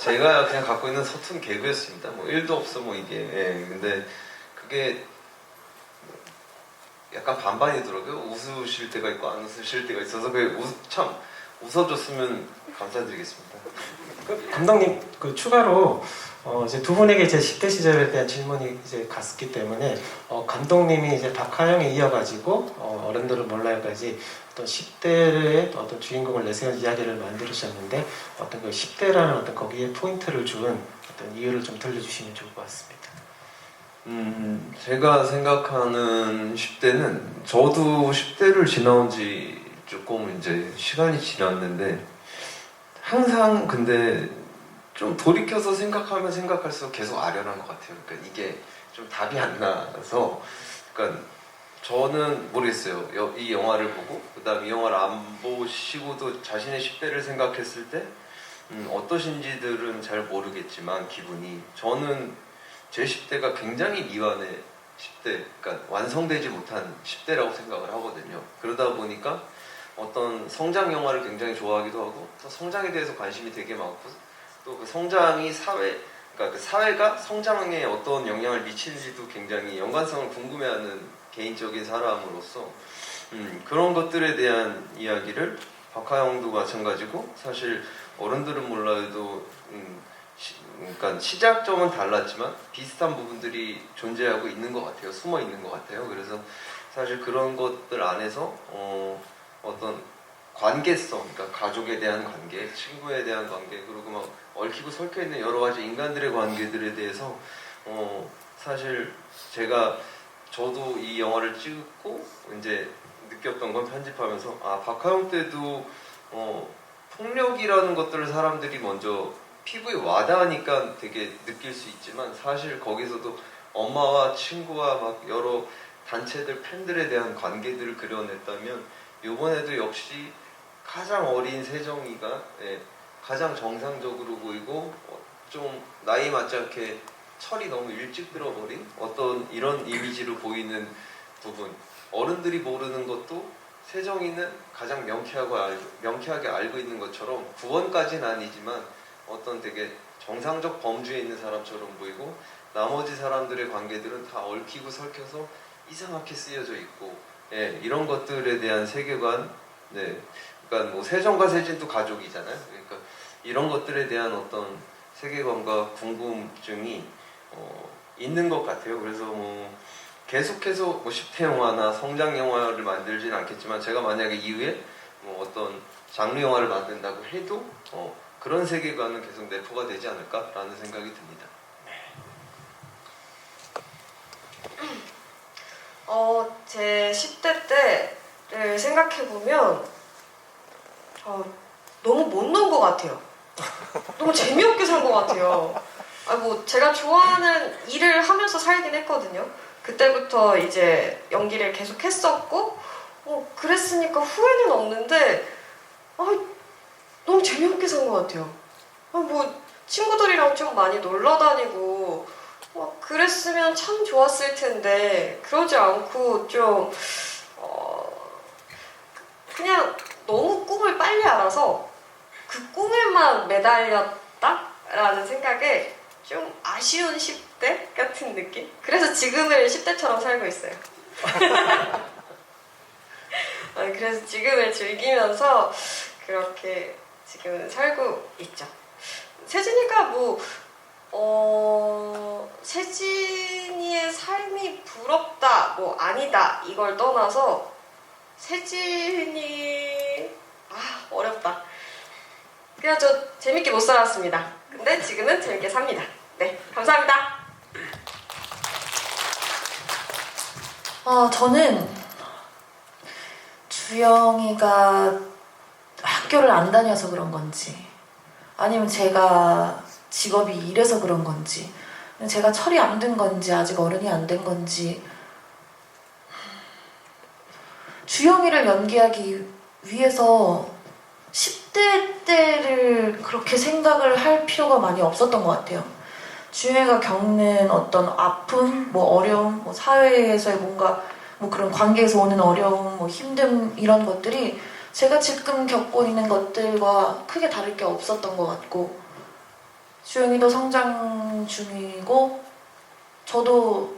제가 그냥 갖고 있는 서툰 개그였습니다. 뭐 1도 없어 뭐 이게. 근데 그게 약간 반반이더라고요. 웃으실 때가 있고 안 웃으실 때가 있어서 참 웃어줬으면 감사드리겠습니다. 감독님 추가로 이제 두 분에게 이제 10대 시절에 대한 질문이 이제 갔기 때문에 감독님이 이제 박하영에 이어가지고 어른들은 몰라요까지 어떤 10대의 어떤 주인공을 내세운 이야기를 만들으셨는데 어떤 그 10대라는 어떤 거기에 포인트를 준 어떤 이유를 좀 들려주시면 좋을 것 같습니다. 제가 생각하는 10대는 저도 10대를 지나온 지 조금 이제 시간이 지났는데 항상 근데 좀 돌이켜서 생각하면 생각할수록 계속 아련한 것 같아요. 그러니까 이게 좀 답이 안 나서, 그러니까 저는 모르겠어요. 이 영화를 보고 그다음 이 영화를 안 보시고도 자신의 10대를 생각했을 때 어떠신지들은 잘 모르겠지만 기분이, 저는 제 10대가 굉장히 미완의 10대, 그러니까 완성되지 못한 10대라고 생각을 하거든요. 그러다 보니까 어떤 성장 영화를 굉장히 좋아하기도 하고 또 성장에 대해서 관심이 되게 많고 또 그 성장이 그러니까 그 사회가 성장에 어떤 영향을 미치는지도 굉장히 연관성을 궁금해하는 개인적인 사람으로서 그런 것들에 대한 이야기를 박하영도 마찬가지고 사실 어른들은 몰라도 그러니까 시작점은 달랐지만 비슷한 부분들이 존재하고 있는 것 같아요. 숨어 있는 것 같아요. 그래서 사실 그런 것들 안에서 어떤 관계성, 그러니까 가족에 대한 관계, 친구에 대한 관계, 그리고 막 얽히고 설켜 있는 여러 가지 인간들의 관계들에 대해서 사실 저도 이 영화를 찍고 이제 느꼈던 건 편집하면서 박하영 때도 폭력이라는 것들을 사람들이 먼저 피부에 와닿으니까 되게 느낄 수 있지만 사실 거기서도 엄마와 친구와 막 여러 단체들, 팬들에 대한 관계들을 그려냈다면 이번에도 역시 가장 어린 세정이가 가장 정상적으로 보이고 좀 나이 맞지 않게 철이 너무 일찍 들어버린 어떤 이런 이미지로 보이는 부분, 어른들이 모르는 것도 세정이는 가장 명쾌하게 알고 있는 것처럼 구원까지는 아니지만 어떤 되게 정상적 범주에 있는 사람처럼 보이고 나머지 사람들의 관계들은 다 얽히고 설켜서 이상하게 쓰여져 있고 이런 것들에 대한 세계관, 그러니까 뭐 세정과 세진도 가족이잖아요. 그러니까 이런 것들에 대한 어떤 세계관과 궁금증이 있는 것 같아요. 그래서 뭐 계속해서 뭐 10대 영화나 성장 영화를 만들진 않겠지만 제가 만약에 이후에 뭐 어떤 장르 영화를 만든다고 해도 그런 세계관은 계속 내포가 되지 않을까라는 생각이 듭니다. 제 10대 때를 생각해보면 너무 못 논 것 같아요. 너무 재미없게 산 것 같아요. 뭐 제가 좋아하는 일을 하면서 살긴 했거든요. 그때부터 이제 연기를 계속 했었고 그랬으니까 후회는 없는데 너무 재미없게 산 것 같아요. 뭐 친구들이랑 좀 많이 놀러 다니고 그랬으면 참 좋았을 텐데 그러지 않고 좀 그냥 너무 꿈을 빨리 알아서 그 꿈에만 매달렸다라는 생각에 좀 아쉬운 10대 같은 느낌? 그래서 지금을 10대처럼 살고 있어요. 그래서 지금을 즐기면서 그렇게 지금 살고 있죠. 세진이가 세진이의 삶이 부럽다, 아니다, 이걸 떠나서 세진이, 어렵다. 그냥 저 재밌게 못 살았습니다. 근데 지금은 재밌게 삽니다. 네, 감사합니다. 저는 주영이가 학교를 안 다녀서 그런 건지 아니면 제가 직업이 이래서 그런 건지 제가 철이 안 든 건지 아직 어른이 안 된 건지 주영이를 연기하기 위해서 10대 때를 그렇게 생각을 할 필요가 많이 없었던 것 같아요. 주영이가 겪는 어떤 아픔, 어려움, 사회에서의 뭔가 그런 관계에서 오는 어려움, 힘듦 이런 것들이 제가 지금 겪고 있는 것들과 크게 다를 게 없었던 것 같고 주영이도 성장 중이고 저도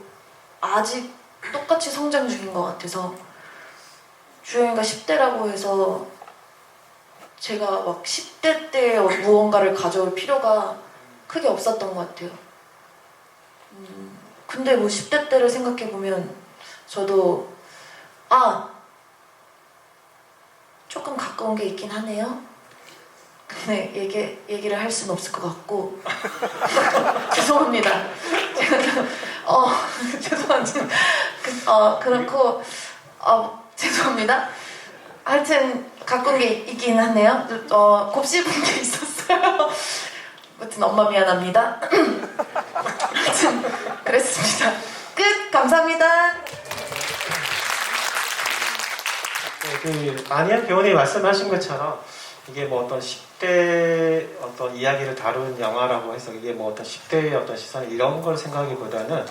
아직 똑같이 성장 중인 것 같아서 주영이가 10대라고 해서 제가 10대 때 무언가를 가져올 필요가 크게 없었던 것 같아요. 근데 10대 때를 생각해보면 저도 조금 가까운 게 있긴 하네요. 근데 얘기를 할 수는 없을 것 같고 죄송합니다. 죄송합니다. 그렇고 죄송합니다. 하여튼 가까운 게 있긴 하네요. 곱씹은 게 있었어요. 아무튼 엄마 미안합니다. 하여튼 그랬습니다. 끝! 감사합니다. 안희연 배우님이 말씀하신 것처럼 이게 어떤 10대 어떤 이야기를 다룬 영화라고 해서 이게 어떤 10대의 어떤 시선 이런 걸 생각하기보다는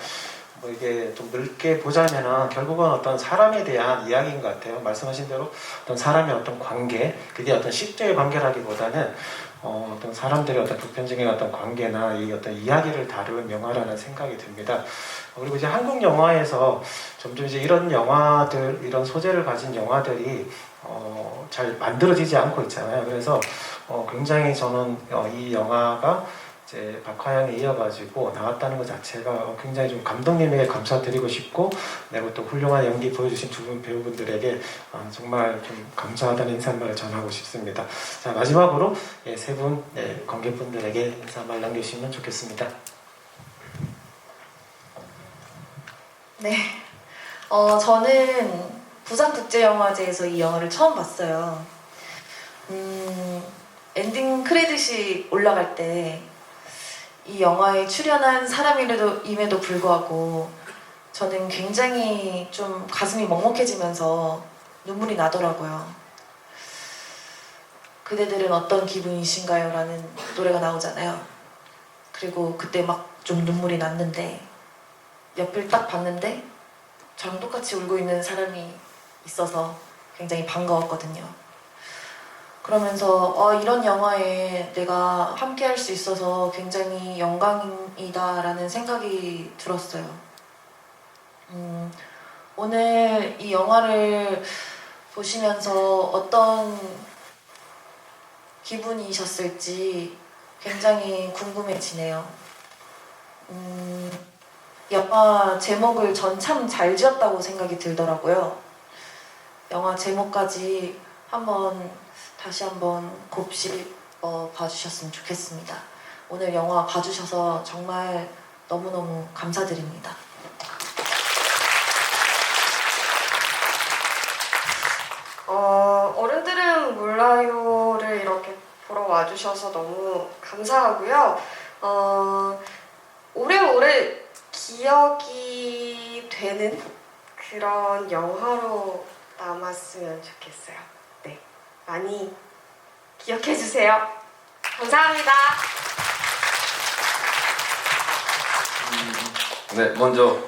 이게 좀 넓게 보자면은 결국은 어떤 사람에 대한 이야기인 것 같아요. 말씀하신 대로 어떤 사람의 어떤 관계, 그게 어떤 10대의 관계라기보다는 어떤 사람들의 어떤 보편적인 어떤 관계나 이 어떤 이야기를 다룬 영화라는 생각이 듭니다. 그리고 이제 한국 영화에서 점점 이제 이런 영화들, 이런 소재를 가진 영화들이 잘 만들어지지 않고 있잖아요. 그래서 굉장히 저는 이 영화가 이제 박하영에 이어가지고 나왔다는 것 자체가 굉장히 좀 감독님에게 감사드리고 싶고, 그리고 또 훌륭한 연기 보여주신 두 분 배우분들에게 정말 좀 감사하다는 인사말을 전하고 싶습니다. 자, 마지막으로 세 분 관객분들에게 인사말 남겨주시면 좋겠습니다. 네, 저는 부산국제영화제에서 이 영화를 처음 봤어요. 엔딩 크레딧이 올라갈 때 이 영화에 출연한 사람임에도 불구하고 저는 굉장히 좀 가슴이 먹먹해지면서 눈물이 나더라고요. 그대들은 어떤 기분이신가요? 라는 노래가 나오잖아요. 그리고 그때 좀 눈물이 났는데 옆을 딱 봤는데 저랑 똑같이 울고 있는 사람이 있어서 굉장히 반가웠거든요. 그러면서 이런 영화에 내가 함께 할 수 있어서 굉장히 영광이다라는 생각이 들었어요. 오늘 이 영화를 보시면서 어떤 기분이셨을지 굉장히 궁금해지네요. 영화 제목을 전 참 잘 지었다고 생각이 들더라고요. 영화 제목까지 다시 한번 곱씹어 봐주셨으면 좋겠습니다. 오늘 영화 봐주셔서 정말 너무너무 감사드립니다. 어른들은 몰라요를 이렇게 보러 와주셔서 너무 감사하고요. 오래오래 기억이 되는 그런 영화로 남았으면 좋겠어요. 네, 많이 기억해주세요. 감사합니다. 네, 먼저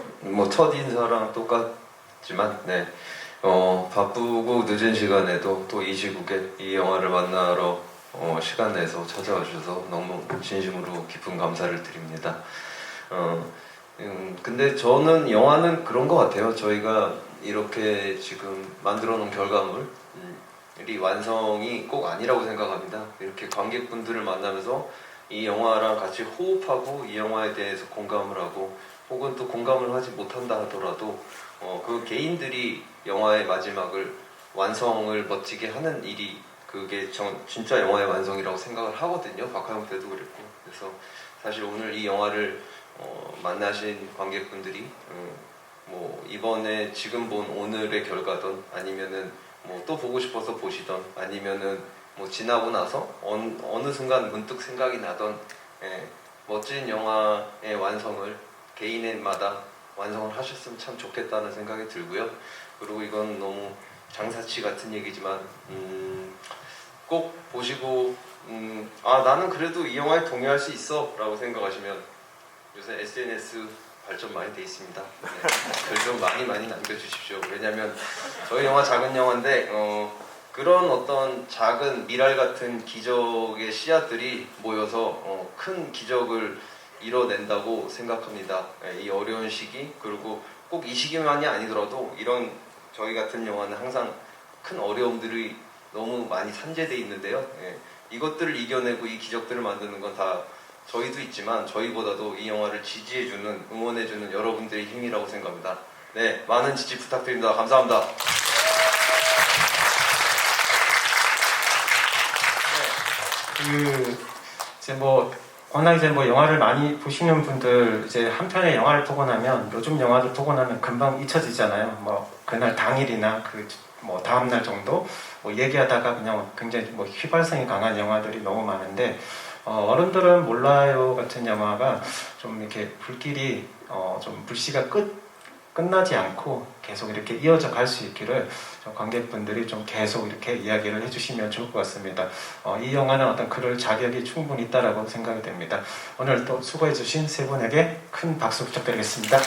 첫 인사랑 똑같지만 바쁘고 늦은 시간에도 또 이 시국에 이 영화를 만나러 시간 내서 찾아와 주셔서 너무 진심으로 깊은 감사를 드립니다. 근데 저는 영화는 그런 것 같아요. 저희가 이렇게 지금 만들어 놓은 결과물이 완성이 꼭 아니라고 생각합니다. 이렇게 관객분들을 만나면서 이 영화랑 같이 호흡하고 이 영화에 대해서 공감을 하고 혹은 또 공감을 하지 못한다 하더라도 그 개인들이 영화의 마지막을 완성을 멋지게 하는 일이 그게 진짜 영화의 완성이라고 생각을 하거든요. 박하영 때도 그랬고. 그래서 사실 오늘 이 영화를 만나신 관객분들이 뭐 이번에 지금 본 오늘의 결과든 아니면은 뭐 또 보고 싶어서 보시던 아니면은 뭐 지나고 나서 어느 순간 문득 생각이 나던 멋진 영화의 완성을 개인마다 완성을 하셨으면 참 좋겠다는 생각이 들고요. 그리고 이건 너무 장사치 같은 얘기지만 꼭 보시고 나는 그래도 이 영화에 동의할 수 있어 라고 생각하시면 요새 SNS 발전 많이 돼 있습니다. 글 좀 많이 남겨주십시오. 왜냐면 저희 영화 작은 영화인데 그런 어떤 작은 미랄 같은 기적의 씨앗들이 모여서 큰 기적을 이뤄낸다고 생각합니다. 이 어려운 시기 그리고 꼭 이 시기만이 아니더라도 이런 저희 같은 영화는 항상 큰 어려움들이 너무 많이 산재되어 있는데요. 이것들을 이겨내고 이 기적들을 만드는 건 다 저희도 있지만 저희보다도 이 영화를 지지해주는 응원해주는 여러분들의 힘이라고 생각합니다. 네, 많은 지지 부탁드립니다. 감사합니다. 이제 워낙 이제 영화를 많이 보시는 분들 이제 한 편의 영화를 보고 나면 요즘 영화들 보고 나면 금방 잊혀지잖아요. 그날 당일이나 다음 날 정도 얘기하다가 그냥 굉장히 휘발성이 강한 영화들이 너무 많은데 어른들은 몰라요 같은 영화가 좀 이렇게 불길이 좀 불씨가 끝나지 않고 계속 이렇게 이어져 갈 수 있기를 관객분들이 좀 계속 이렇게 이야기를 해주시면 좋을 것 같습니다. 이 영화는 어떤 그럴 자격이 충분히 있다라고 생각이 됩니다. 오늘 또 수고해주신 세 분에게 큰 박수 부탁드리겠습니다.